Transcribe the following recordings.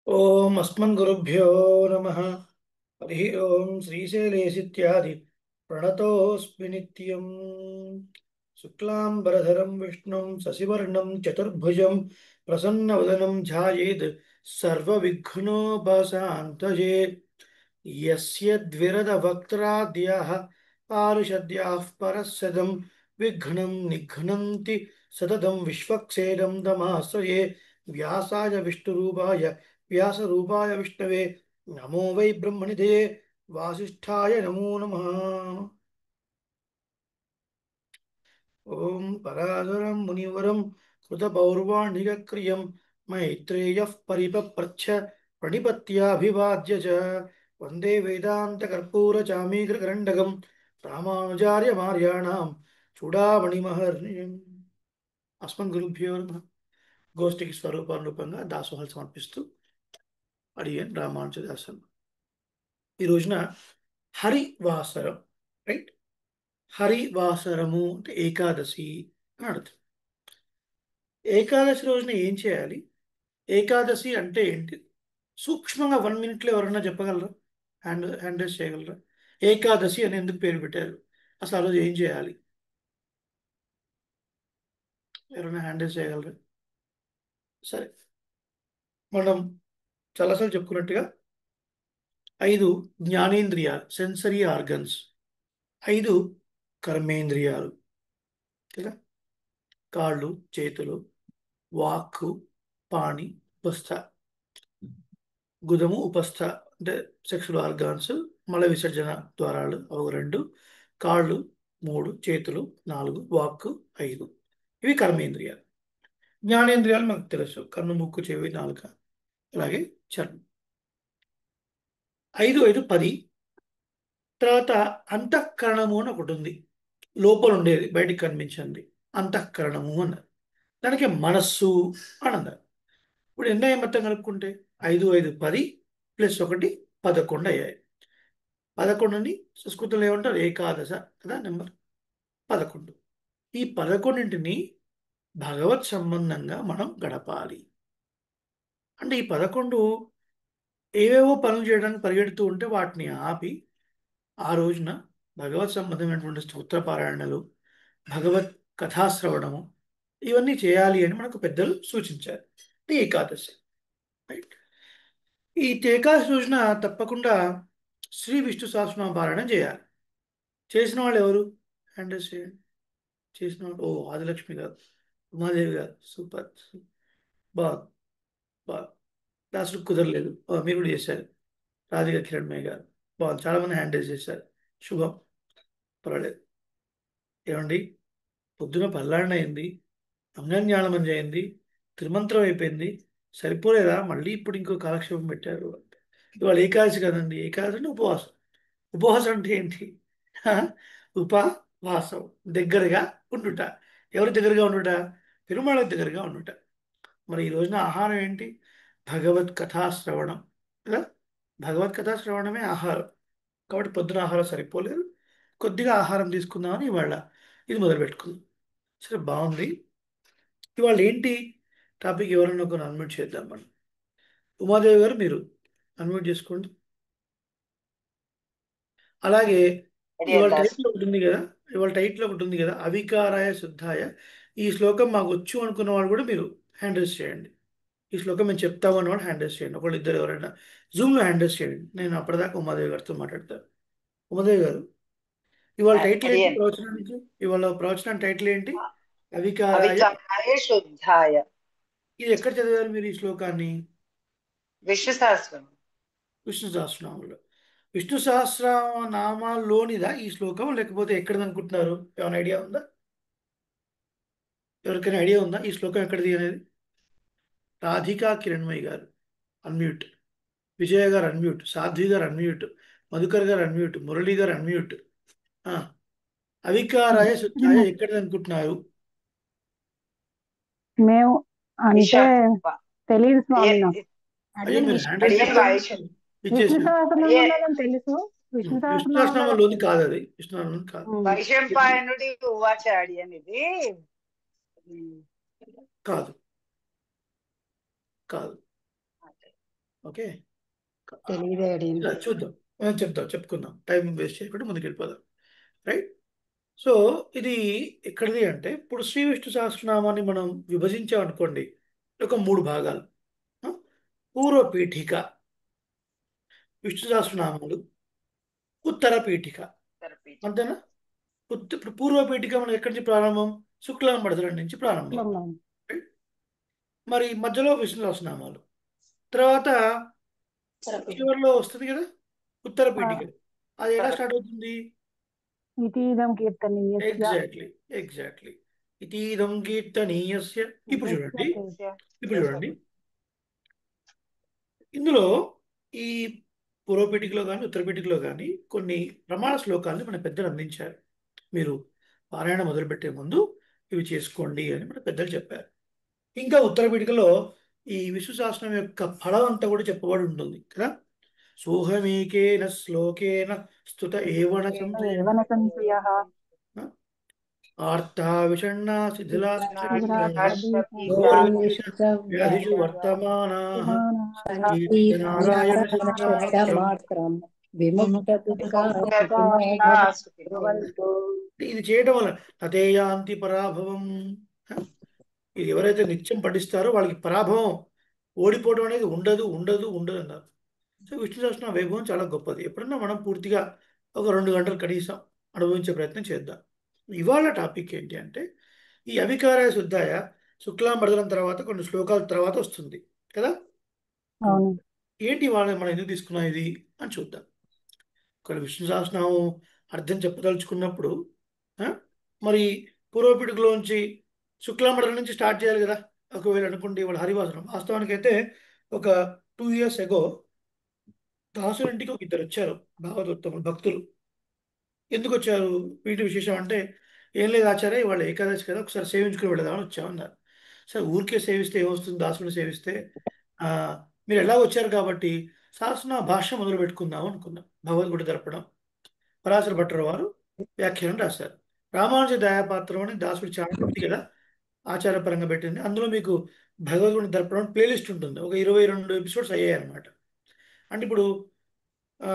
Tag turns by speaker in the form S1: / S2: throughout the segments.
S1: ఓం అస్మద్గురుభ్యో నమః. హరి ఓం శ్రీశైలేశిత్యాది ప్రణతోస్మి నిత్యం. శుక్లాంబరధరం విష్ణుం శశివర్ణం చతుర్భుజం ప్రసన్నవదనం ధ్యాయేత్ సర్వవిఘ్నోపశాంతయే. యస్య ద్విరదవక్త్రాద్యాః పారిషద్యాః పరస్సదం విఘ్నం నిఘ్నంతి సతతం విశ్వక్సేదం తమాశ్రయే. వ్యాసాయ విష్ణురూపాయ వ్యాసరూపాయ విష్ణవే నమో వై బ్రహ్మనిధయే వాసిష్ఠాయ నమో నమః. ఓం పరాశరం మునివరం కృతపౌర్వాణికక్రియం మైత్రేయః పరిపప్రచ్ఛ ప్రణిపత్యాభివాద్య చ. వందే వేదాంతకర్పూరచామీకృతగండకం రామానుజార్యమార్యాణాం చూడామణిమహర్నిశం. అస్మద్గురుభ్యో నమః. గోష్ఠికి స్వరూపానురూపంగా దాసోహాలు సమర్పిస్తూ అడిగాను రామానుజదాసన్. ఈ రోజున హరివాసరం, రైట్? హరివాసరము అంటే ఏకాదశి అని అర్థం. ఏకాదశి రోజున ఏం చేయాలి? ఏకాదశి అంటే ఏంటి? సూక్ష్మంగా 1 minute ఎవరన్నా చెప్పగలరా? హ్యాండ్ రైజ్ చేయగలరా? ఏకాదశి అని ఎందుకు పేరు పెట్టారు? అసలు ఆ రోజు ఏం చేయాలి? ఎవరైనా హ్యాండ్ రైజ్ చేయగలరా? సరే, మనం చాలాసార్లు చెప్పుకున్నట్టుగా 5 జ్ఞానేంద్రియాలు, సెన్సరీ ఆర్గన్స్, 5 కర్మేంద్రియాలు కదా. కాళ్ళు, చేతులు, వాక్కు, పాణి, ఉపస్థ, గుదము, ఉపస్థ అంటే సెక్షువల్ ఆర్గాన్స్, మల విసర్జన ద్వారాలు అవి 2, కాళ్ళు 3, చేతులు 4, వాక్కు 5. ఇవి కర్మేంద్రియాలు. జ్ఞానేంద్రియాలు మనకు తెలుసు: కన్ను, ముక్కు, చెవి, నాలుక, అలాగే చర్మం. 5, 5, 10. తర్వాత అంతఃకరణము అని ఒకటి ఉంది, లోపల ఉండేది, బయటికి కనిపించింది అంతఃకరణము అన్నారు. దానికి మనస్సు అని అన్నారు. ఇప్పుడు ఎన్నో మొత్తం కలుపుకుంటే 5, 5, 10 ప్లస్ 1 11 అయ్యాయి. 11ని సంస్కృతంలో ఏమంటారు? ఏకాదశ కదా, నెంబర్ 11. ఈ 11ని భగవత్ సంబంధంగా మనం గడపాలి. అంటే ఈ 11 ఏవేవో పనులు చేయడానికి పరిగెడుతూ ఉంటే వాటిని ఆపి ఆ రోజున భగవత్ సంబంధమైనటువంటి స్తోత్ర పారాయణలు, భగవత్ కథాశ్రవణము ఇవన్నీ చేయాలి అని మనకు పెద్దలు సూచించారు. ఇది ఏకాదశి, రైట్? ఈ ఏకాదశి రోజున తప్పకుండా శ్రీ విష్ణు సహస్రనామ పారాయణం చేయాలి. చేసిన వాళ్ళు ఎవరు? హ్యాండ్ రైజ్ చేయండి. చేసిన వాళ్ళు, ఓ ఆదిలక్ష్మి గారు, ఉమాదేవి గారు, సూపర్, బాగుంది, బాగుంది. దాసుడు కుదరలేదు, మీరు కూడా చేశారు. రాధిక కిరణ్మయ్య గారు, బాగుంది. చాలా మంది హ్యాండ్ రైజ్ చేశారు. శుభం, పర్వాలేదు. ఏమండి, పొద్దున పల్లాడిన అయింది, అంగజ్ఞానం అయింది, త్రిమంత్రం అయిపోయింది, సరిపోలేదా? మళ్ళీ ఇప్పుడు ఇంకో కాలక్షేపం పెట్టారు. ఇవాళ ఏకాదశి కదండి. ఏకాదశి అంటే ఉపవాసం. ఉపవాసం అంటే ఏంటి? హ? ఉపవాసం, దగ్గరగా ఉండుట. ఎవరి దగ్గరగా ఉండుట? పెరుమాళకు దగ్గరగా ఉండుట. మరి ఈ రోజున ఆహారం ఏంటి? భగవత్ కథా శ్రవణం కదా. భగవత్ కథా శ్రవణమే ఆహారం. కాబట్టి పొద్దున ఆహారం సరిపోలేదు, కొద్దిగా ఆహారం తీసుకుందామని ఇవాళ ఇది మొదలు పెట్టుకుందాం. సరే, బాగుంది. ఇవాళ ఏంటి టాపిక్? ఎవరైనా ఒక అన్మ్యూట్ చేద్దాం మనం. ఉమాదేవి గారు, మీరు అన్మ్యూట్ చేసుకోండి. అలాగే
S2: అడియన్
S1: ఇవాళ
S2: దాస్.
S1: టైటిల్ ఒకటి ఉంది కదా, ఇవాళ టైటిల్ ఒకటి ఉంది కదా, అవికారాయ శుద్ధాయ. ఈ శ్లోకం మాకు వచ్చు అనుకున్న వాళ్ళు కూడా మీరు హ్యాండ్ రైజ్ చేయండి. ఈ శ్లోకం మేము చెప్తాము అన్నవాడు హ్యాండ్ రైజ్ చేయండి. ఒకళ్ళు ఇద్దరు ఎవరైనా జూమ్లో హ్యాండ్ రైజ్ చేయండి. నేను అప్పటిదాకా ఉమాదేవి గారితో మాట్లాడతాను. ఉమాదేవి గారు, ఇవాళ టైటిల్ ఏంటి
S2: అడియన్
S1: ప్రవచనానికి? ఇవాళ ప్రవచనం టైటిల్ ఏంటి? అవికారాయ.
S2: అవికారాయ శుద్ధాయ.
S1: ఇది ఎక్కడ చదివారు మీరు ఈ శ్లోకాన్ని?
S2: విశ్వ సహస్రం.
S1: విష్ణు సహస్రనామంలో. విష్ణు సహస్రనామాల్లోనిదా ఈ శ్లోకం, లేకపోతే ఎక్కడిది అనుకుంటున్నారు? ఏమైనా ఐడియా ఉందా? ఎవరికైనా ఐడియా ఉందా ఈ శ్లోకం ఎక్కడిది అనేది? రాధికా కిరణ్మయ్య గారు అన్మ్యూట్, విజయ గారు అన్మ్యూట్, సాధ్వి గారు అన్మ్యూట్, మధుకర్ గారు అన్మ్యూట్, మురళి గారు అన్మ్యూట్. అవికారాయ శుద్ధాయ ఎక్కడిది అనుకుంటున్నారు?
S3: మేము అంటే
S2: విశ్వ
S3: తెలియదు స్వామి నాకు.
S1: అయ్యో,
S3: అడియన్
S1: మీరు
S3: విష్ణు
S1: హ్యాండ్ రైజ్
S2: అడియన్
S1: చేశారు,
S2: వాయుషం.
S3: విష్ణు
S1: ఇచ్చేసాను.
S2: అడియన్
S3: సహస్రనామంలో తెలుసు. విష్ణు
S1: విష్ణు
S3: సహస్రనామంలో
S1: సహస్రనామంలోని కాదు అది, విష్ణు సహస్రనామం కాదు.
S2: వైశంపాయనుడి ఉవాచ అడియన్ ఇది.
S1: కాదు, కాదు. ఓకే,
S3: తెలియదే అడియన్.
S1: చూద్దాం, చెప్పుకుందాం, టైం వేస్ట్ చేయకుండా ముందుకు వెళ్ళిపోదాం. రైట్. సో ఇది ఎక్కడిది అంటే, ఇప్పుడు శ్రీ విష్ణు సహస్రనామాన్ని మనం విభజించామనుకోండి ఒక 3 భాగాలు. ఆ? పూర్వ పీఠిక విష్ణు సహస్రనామాలు, ఉత్తర పీఠిక,
S2: థెరపీ.
S1: అంతేనా? ఇప్పుడు పూర్వ పీఠిక మనకి ఎక్కడి నుంచి ప్రారంభం? శుక్లాంబరధరం నుంచి ప్రారంభం. రైట్? మరి మధ్యలో విష్ణు సహస్రనామాలు, తర్వాత చివరిలో వస్తుంది కదా ఉత్తర పీఠిక. అది ఎలా స్టార్ట్ అవుతుంది?
S3: ఇతీదం కీర్తనీయస్య
S1: ఎగ్జాక్ట్లీ, ఎగ్జాక్ట్లీ. ఇతీదం కీర్తనీయస్య. ఇప్పుడు చూడండి, ఇప్పుడు చూడండి, ఇందులో ఈ పూర్వపీఠికలో కానీ ఉత్తరపీఠికలో కానీ కొన్ని ప్రమాణ శ్లోకాలను మన పెద్దలు అందించారు. మీరు పారాయణ మొదలుపెట్టే ముందు ఇవి చేసుకోండి అని మన పెద్దలు చెప్పారు. ఇంకా ఉత్తరపీఠికలో ఈ విష్ణు సహస్రం యొక్క ఫలం అంతా కూడా చెప్పబడి ఉంటుంది కదా. సోహమేకేన శ్లోకేన స్తుత ఏవన సంశయ
S3: ఏవన సంశయః
S1: ఆర్తా విషణ్ణా
S3: శిథిలాస్తబీజ
S1: వ్యాధిషు వర్తమానాః నారాయణ
S4: మాత్రం విముక్త
S3: బ్రువంతు.
S1: ఇది చేయడం వల్ల తదేయాంతి పరాభవం. ఇది ఎవరైతే నిత్యం పఠిస్తారో వాళ్ళకి పరాభవం, ఓడిపోవడం అనేది ఉండదు ఉండదు ఉండదు అన్నారు. సో విష్ణు సహస్రనామ వైభవం చాలా గొప్పది. ఎప్పుడన్నా మనం పూర్తిగా ఒక 2 గంటలు కనీసం అనుభవించే ప్రయత్నం చేద్దాం. ఇవాళ టాపిక్ ఏంటి అంటే, ఈ అవికారాయ శుద్ధాయ శుక్లాంబరధరం తర్వాత కొన్ని శ్లోకాల తర్వాత వస్తుంది కదా.
S3: అవును.
S1: ఏంటి వాళ్ళని మనం ఎందుకు తీసుకున్నాం ఇది అని చూద్దాం. ఇక్కడ విష్ణు సహస్రనామం అర్థం చెప్పదలుచుకున్నప్పుడు ఆ, మరి పూర్వపీఠికలోంచి శుక్లాంబరధరం నుంచి స్టార్ట్ చేయాలి కదా. ఒకవేళ అనుకుంటే ఇవాళ హరివాసనం, వాస్తవానికైతే ఒక 2 years ago దాసుల ఇంటికి ఒక ఇద్దరు వచ్చారు భాగవతోత్తములు భక్తులు. ఎందుకు వచ్చారు? వీటి విశేషం అంటే, ఏం లేదు ఆచార్య, ఇవాళ ఏకాదశి కదా, ఒకసారి సేవించుకుని వెళదామని వచ్చామన్నారు. సరే, ఊరికే సేవిస్తే ఏమొస్తుంది, దాసుని సేవిస్తే ఆ, మీరు ఎలా వచ్చారు కాబట్టి సహస్రనామ భాష్యం మొదలు పెట్టుకుందాం అనుకున్నాం. భగవద్గీత దర్పణం పరాశర భట్టర్ వారు వ్యాఖ్యానం రాశారు. రామానుజ దయాపాత్రం అని దాసుడు ఛానల్ ఉంది కదా, ఆచారపరంగా పెట్టింది. అందులో మీకు భగవద్గీత దర్పణం ప్లేలిస్ట్ ఉంటుంది. ఒక 22 ఎపిసోడ్స్ అయ్యాయి అనమాట. అంటే ఇప్పుడు ఆ,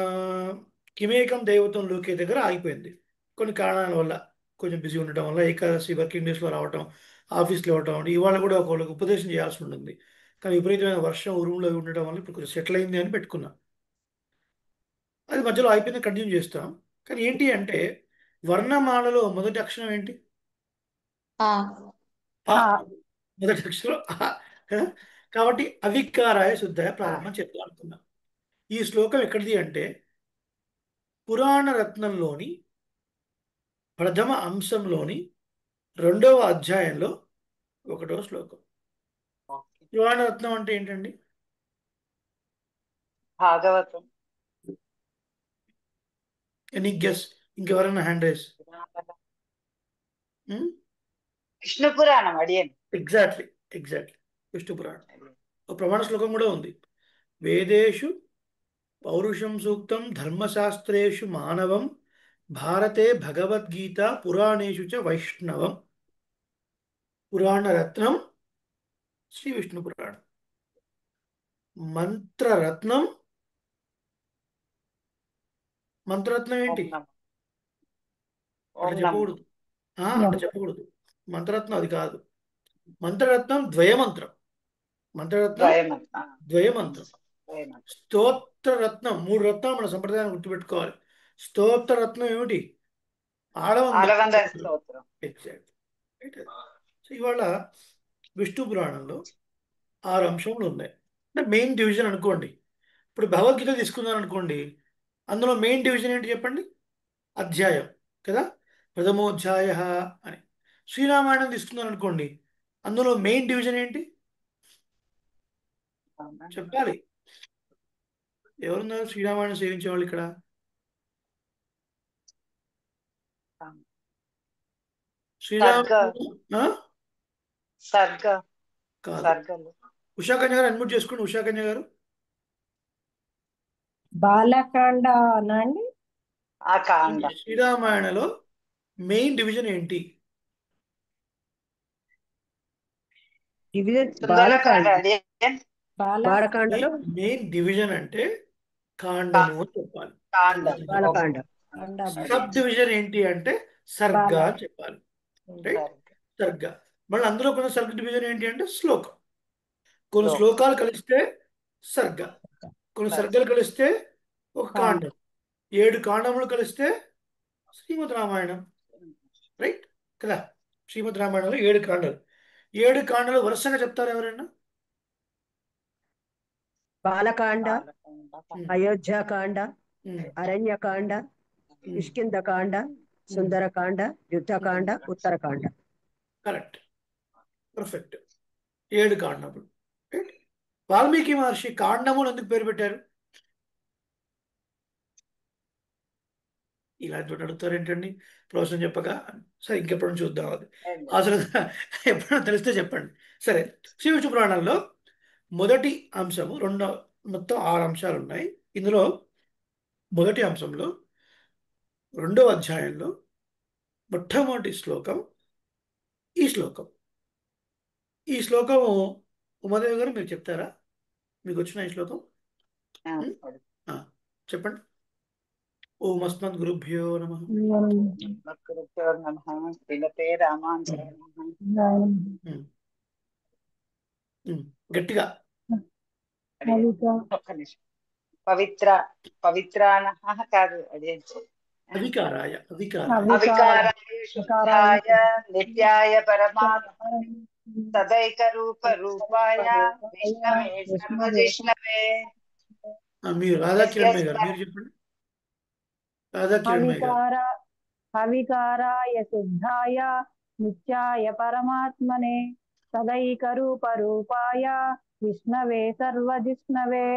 S1: కిమేకం దైవతం లోకే దగ్గర ఆగిపోయింది కొన్ని కారణాల వల్ల. కొంచెం బిజీ ఉండటం వల్ల, ఏకాదశి వర్కింగ్ డేస్లో రావటం, ఆఫీస్లో ఇవ్వటం, ఇవాళ కూడా ఒకళ్ళకి ఉపదేశం చేయాల్సి ఉంటుంది. కానీ విపరీతమైన వర్షం ఉరుములో ఉండటం వల్ల ఇప్పుడు కొంచెం సెటిల్ అయింది అని పెట్టుకున్నాం. అది మధ్యలో అయిపోయింది, కంటిన్యూ చేస్తాం. కానీ ఏంటి అంటే, వర్ణమాలలో మొదటి అక్షరం ఏంటి? ఆ. మొదటి అక్షరం ఆ. కదా? కాబట్టి అవికారాయ శుద్ధాయ ప్రారంభం చెప్తాం అనుకున్నాం. ఈ శ్లోకం ఎక్కడిది అంటే, పురాణ రత్నంలోని ప్రథమ అంశంలోని 2వ అధ్యాయంలో 1వ శ్లోకం. పురాణ రత్నం అంటే ఏంటండి?
S2: భాగవతం.
S1: Any guess? ఇంకెవరైనా హ్యాండ్ రైస్?
S2: విష్ణు పురాణం అడియన్.
S1: ఎగ్జాక్ట్లీ, ఎగ్జాక్ట్లీ, విష్ణు పురాణం. ఒక ప్రమాణ శ్లోకం కూడా ఉంది. వేదేషు పౌరుషం సూక్తం ధర్మశాస్త్రేషు మానవం భారతే భగవద్గీత పురాణేషు చ వైష్ణవం. పురాణరత్నం శ్రీ విష్ణు పురాణం. మంత్రరత్నం, మంత్రరత్నం ఏంటి? అట్లా చెప్పకూడదు. అట్లా చెప్పకూడదు. మంత్రరత్నం అది కాదు. మంత్రరత్నం ద్వయమంత్రం. మంత్రరత్నం ద్వయమంత్రం. స్తోత్రరత్నం 3 రత్నాలు మన సంప్రదాయాన్ని గుర్తుపెట్టుకోవాలి. స్తోత్రరత్నం ఏమిటి?
S2: ఆలవంద స్తోత్రం.
S1: ఎగ్జాక్ట్. సో ఇవాళ విష్ణు పురాణంలో 6 అంశములు ఉన్నాయి. అంటే మెయిన్ డివిజన్ అనుకోండి. ఇప్పుడు భగవద్గీత తీసుకున్నాను అనుకోండి, అందులో మెయిన్ డివిజన్ ఏంటి చెప్పండి? అధ్యాయం కదా, ప్రథమోధ్యాయ అని. శ్రీరామాయణం తీసుకున్నాను అనుకోండి, అందులో మెయిన్ డివిజన్ ఏంటి చెప్పాలి. ఎవరున్నారు శ్రీరామాయణం సేవించే వాళ్ళు ఇక్కడ? శ్రీరామ కాదు. ఉషాకన్య గారు అన్మ్యూట్ చేసుకోండి. ఉషాకన్య గారు.
S4: బాలకాండ అనండి.
S1: శ్రీరామాయణలో మెయిన్ డివిజన్ ఏంటి?
S4: డివిజన్ బాలకాండ. బాలకాండలో
S1: మెయిన్ డివిజన్ అంటే కాండము అని చెప్పాలి.
S2: కాండం
S4: బాలకాండ
S1: సబ్ డివిజన్ ఏంటి అంటే సర్గ అని చెప్పాలి. రైట్, సర్గ. మళ్ళీ అందులో కొన్ని సర్గ డివిజన్ ఏంటి అంటే శ్లోకం. కొన్ని శ్లోకాలు కలిస్తే సర్గ, కొన్ని సర్గలు కలిస్తే ఒక కాండం, 7 కాండములు కలిస్తే శ్రీమద్ రామాయణం. రైట్ కదా, శ్రీమద్ రామాయణంలో 7 కాండాలు. 7 కాండాలు వరుసగా చెప్తారు ఎవరైనా?
S4: బాలకాండ, అయోధ్యకాండ,
S1: ఉమ్,
S4: అరణ్యకాండ,
S1: ఉమ్,
S4: కిష్కింధకాండ, సుందరకాండ, యుద్ధకాండ, ఉత్తరకాండ.
S1: Correct, perfect. 7 కాండములు. రైట్. వాల్మీకి మహర్షి కాండములు ఎందుకు పేరు పెట్టారు? ఇలాంటి అడుగుతారు ఏంటండి ప్రవచనం చెప్పగా? సరే, ఇంకెప్పుడు చూద్దాం అది. అసలు ఎప్పుడైనా తెలిస్తే చెప్పండి. సరే, శ్రీ విష్ణు పురాణంలో మొదటి అంశము, మొత్తం 6 అంశాలు ఉన్నాయి. ఇందులో మొదటి అంశంలో 2వ అధ్యాయంలో మొట్టమొదటి శ్లోకం ఈ శ్లోకం. ఈ శ్లోకము ఉమాదేవి గారు మీరు చెప్తారా? మీకు వచ్చిన ఈ శ్లోకం ఆ, చెప్పండి. ఓం అస్మద్ గురుభ్యో నమః.
S2: శ్రీమతే రామాంజయ
S1: ఉమ్, గట్టిగా.
S2: ఒక్క నిమిషం. పవిత్రాణ కాదు, అదే
S1: అవికారాయ
S2: అవికారాయ శుద్ధాయ నిత్యాయ పరమాత్మ తదైక రూప రూపాయ విష్ణవే సర్వజిష్ణవే
S1: మీరు రాధా కిరణ్మయ్య గారు మీరు చెప్పండి. రాధా కిరణ్మయ్య గారు.
S3: అవికారాయ శుద్ధాయ నిత్యాయ పరమాత్మనే సదైకరూప రూపాయ విష్ణవే సర్వజిష్ణవే.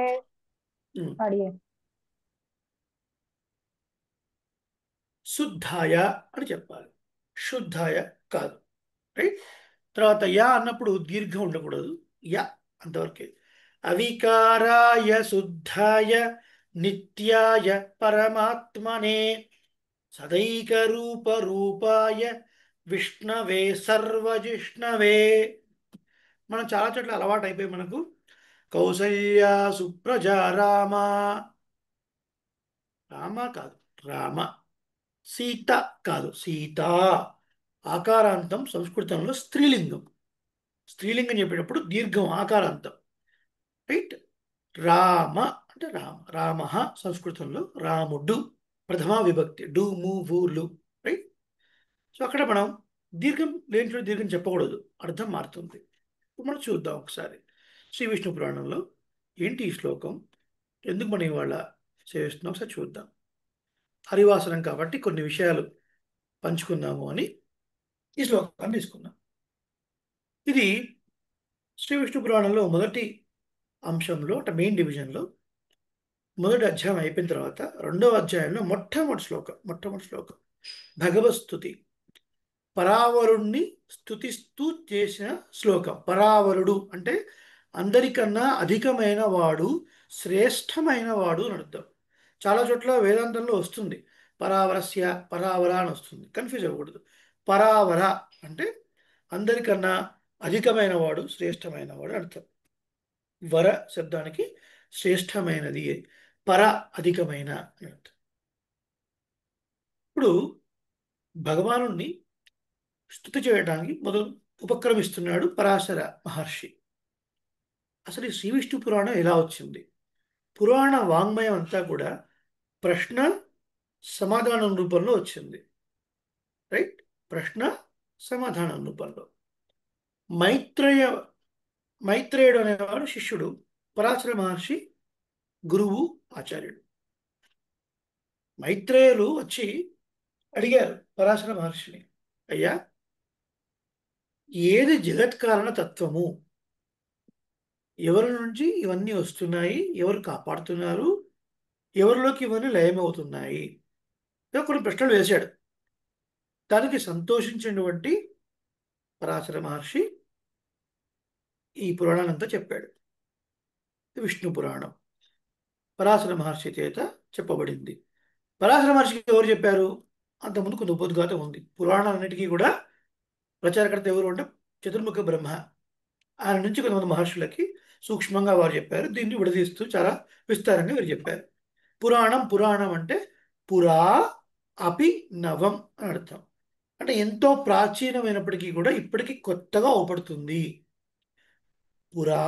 S1: ఉమ్.
S3: అడిగే
S1: శుద్ధాయ అని చెప్పాలి, శుద్ధాయ కాదు. రైట్. తర్వాత యా అన్నప్పుడు దీర్ఘం ఉండకూడదు, యా అంతవరకే. అవికారాయ శుద్ధాయ నిత్యాయ పరమాత్మనే సదైక రూప రూపాయ విష్ణవే సర్వజిష్ణవే. మనం చాలా చోట్ల అలవాటు అయిపోయి మనకు కౌసల్య సుప్రజా రామ, రామ కాదు రామ, సీత కాదు సీత. ఆకారాంతం సంస్కృతంలో స్త్రీలింగం. స్త్రీలింగం చెప్పేటప్పుడు దీర్ఘం ఆకారాంతం. రైట్. రామ అంటే రామ, రామ సంస్కృతంలో రాముడు ప్రథమా విభక్తి, డు ము వు లు. రైట్. సో అక్కడ మనం దీర్ఘం లేని చోట దీర్ఘం చెప్పకూడదు, అర్థం మారుతుంది. ఇప్పుడు మనం చూద్దాం ఒకసారి శ్రీ విష్ణు పురాణంలో ఏంటి ఈ శ్లోకం, ఎందుకు మనం ఇవాళ సేవిస్తున్నాం ఒకసారి చూద్దాం. హరివాసనం కాబట్టి కొన్ని విషయాలు పంచుకుందాము అని ఈ శ్లోకాన్ని తీసుకున్నాం. ఇది శ్రీ విష్ణు పురాణంలో మొదటి అంశంలో అంటే మెయిన్ డివిజన్లో మొదటి అధ్యాయం అయిపోయిన తర్వాత 2వ అధ్యాయంలో మొట్టమొదటి శ్లోకం భగవత్స్తుతి. పరావరుణ్ణి స్తుతిస్తూ చేసిన శ్లోకం. పరావరుడు అంటే అందరికన్నా అధికమైన వాడు, శ్రేష్టమైన వాడు అని అర్థం. చాలా చోట్ల వేదాంతంలో వస్తుంది పరావరస్య, పరావర అని వస్తుంది, కన్ఫ్యూజ్ అవ్వకూడదు. పరావర అంటే అందరికన్నా అధికమైన వాడు, శ్రేష్టమైన వాడు అర్థం. వర శబ్దానికి శ్రేష్టమైనది, పర అధికమైన అని అర్థం. ఇప్పుడు భగవానుణ్ణి స్తుతి చేయడానికి మొదలు ఉపక్రమిస్తున్నాడు పరాశర మహర్షి. అసలు ఈ శ్రీ విష్ణు పురాణం ఎలా వచ్చింది? పురాణ వాంగ్మయం అంతా కూడా ప్రశ్న సమాధానం రూపంలో వచ్చింది. రైట్. ప్రశ్న సమాధానం రూపంలో. మైత్రేయుడు అనేవాడు శిష్యుడు, పరాశర మహర్షి గురువు, ఆచార్యుడు. మైత్రేయులు వచ్చి అడిగారు పరాశర మహర్షిని, అయ్యా ఏది జగత్కారణ తత్వము, ఎవరి నుంచి ఇవన్నీ వస్తున్నాయి, ఎవరు కాపాడుతున్నారు, ఎవరిలోకి ఇవన్నీ లయమవుతున్నాయి, ఇలా కొన్ని ప్రశ్నలు వేశాడు. దానికి సంతోషించినటువంటి పరాశర మహర్షి ఈ పురాణానంతా చెప్పాడు. విష్ణు పురాణం పరాశర మహర్షి చేత చెప్పబడింది. పరాశర మహర్షికి ఎవరు చెప్పారు? అంతకుముందు కొంత ఉపోద్ఘాతం ఉంది. పురాణాలన్నిటికీ కూడా ప్రచారకర్త ఎవరు అంటే చతుర్ముఖ బ్రహ్మ. ఆయన నుంచి కొంతమంది మహర్షులకి సూక్ష్మంగా వారు చెప్పారు. దీన్ని విడదీస్తూ చాలా విస్తారంగా వీరు చెప్పారు. పురాణం అంటే పురా అపి నవం అని అర్థం. అంటే ఎంతో ప్రాచీనమైనప్పటికీ కూడా ఇప్పటికీ కొత్తగా అవపడుతుంది. పురా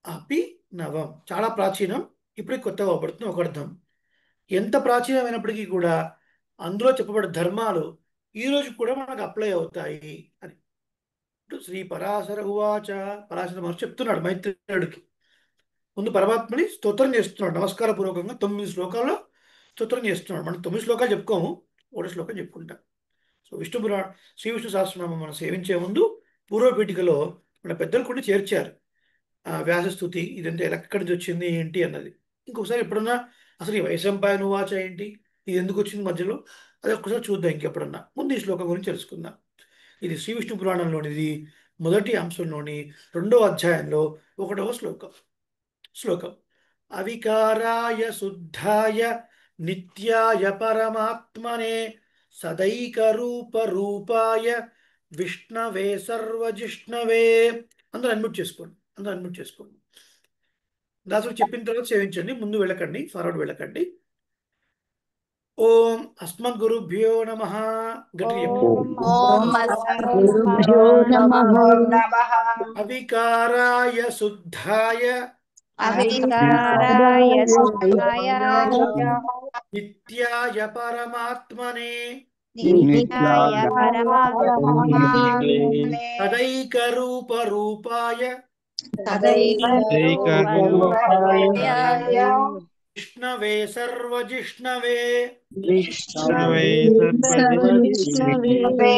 S1: అపి నవం, చాలా ప్రాచీనం, ఇప్పటికి కొత్తగా అవపడుతుంది ఒక అర్థం. ఎంత ప్రాచీనమైనప్పటికీ కూడా అందులో చెప్పబడే ధర్మాలు ఈ రోజు కూడా మనకు అప్లై అవుతాయి అని. ఇప్పుడు శ్రీ పరాశర ఉవాచ, పరాశర మహర్షి చెప్తున్నాడు మైత్రేయుడికి. ముందు పరమాత్మని స్తోత్రం చేస్తున్నాడు నమస్కార పూర్వకంగా. 9 శ్లోకాల్లో స్తోత్రం చేస్తున్నాడు. మనం 9 శ్లోకాలు చెప్పుకోము, ఒకటి శ్లోకం చెప్పుకుంటాం. సో విష్ణు పురాణ శ్రీ విష్ణు సహస్రనామం మనం సేవించే ముందు పూర్వపీఠికలో మన పెద్దలు కొన్ని చేర్చారు. వ్యాసస్థుతి ఇదంతా ఎక్కడి నుంచి వచ్చింది ఏంటి అన్నది. ఇంకొకసారి ఎప్పుడన్నా అసలు ఈ వైశంపాయన ఉవాచ ఏంటి, ఇది ఎందుకు వచ్చింది మధ్యలో, అది ఒక్కసారి చూద్దాం. ఇంకెప్పుడన్నా ముందు ఈ శ్లోకం గురించి తెలుసుకుందాం. ఇది శ్రీ విష్ణు పురాణంలోనిది, మొదటి అంశంలోని 2వ అధ్యాయంలో 1వ శ్లోకం. అవికారాయ శుద్ధాయ నిత్యాయ పరమాత్మనే సదైక రూప రూపాయ విష్ణవే సర్వజిష్ణవే. అందరూ అన్మ్యూట్ చేసుకోండి. దాసుడు చెప్పిన తర్వాత సేవించండి, ముందు వెళ్ళకండి, ఫార్వర్డ్ వెళ్ళకండి. ఓం అస్మద్గురుభ్యో నమః. గట్టిగా చెప్పండి.
S2: ఓం
S4: గురుభ్యో నమః.
S2: నమః.
S1: అవికారాయ శుద్ధాయ
S3: అవికారాయ శుద్ధాయ
S1: నిత్యాయ పరమాత్మనే
S3: నిత్యాయ పరమాత్మనే
S1: తదైక రూప రూపాయ
S3: తదైక రూపాయ
S1: విష్ణవే సర్వజిష్ణవే.
S4: విష్ణవే సర్వజిష్ణవే.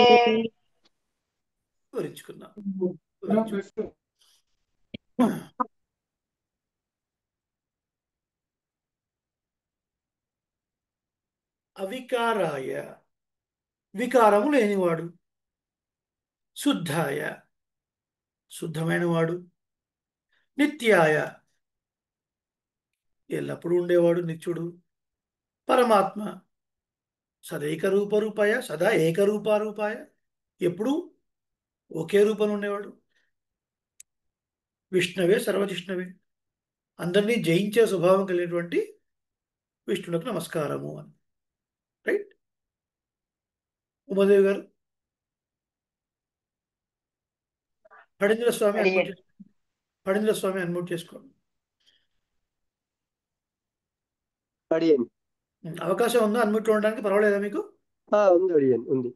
S1: వివరించుకుందాం. అవికారాయ, వికారము లేనివాడు. శుద్ధాయ, శుద్ధమైన వాడు. నిత్యాయ, ఎల్లప్పుడూ ఉండేవాడు, నిత్యుడు. పరమాత్మ, సదైక రూపాయ, సదా ఏకరూపాయ, ఎప్పుడూ ఒకే రూపంలో ఉండేవాడు. విష్ణవే సర్వజిష్ణవే, అందరినీ జయించే స్వభావం కలిగినటువంటి విష్ణువులకు నమస్కారము అని. రైట్. ఉమాదేవి గారు, ఫణీంద్ర స్వామి అన్మ్యూట్ చేసుకోండి. అవకాశం ఉందా అన్మ్యూట్లో ఉండడానికి? పర్వాలేదా మీకు?
S5: ఉంది.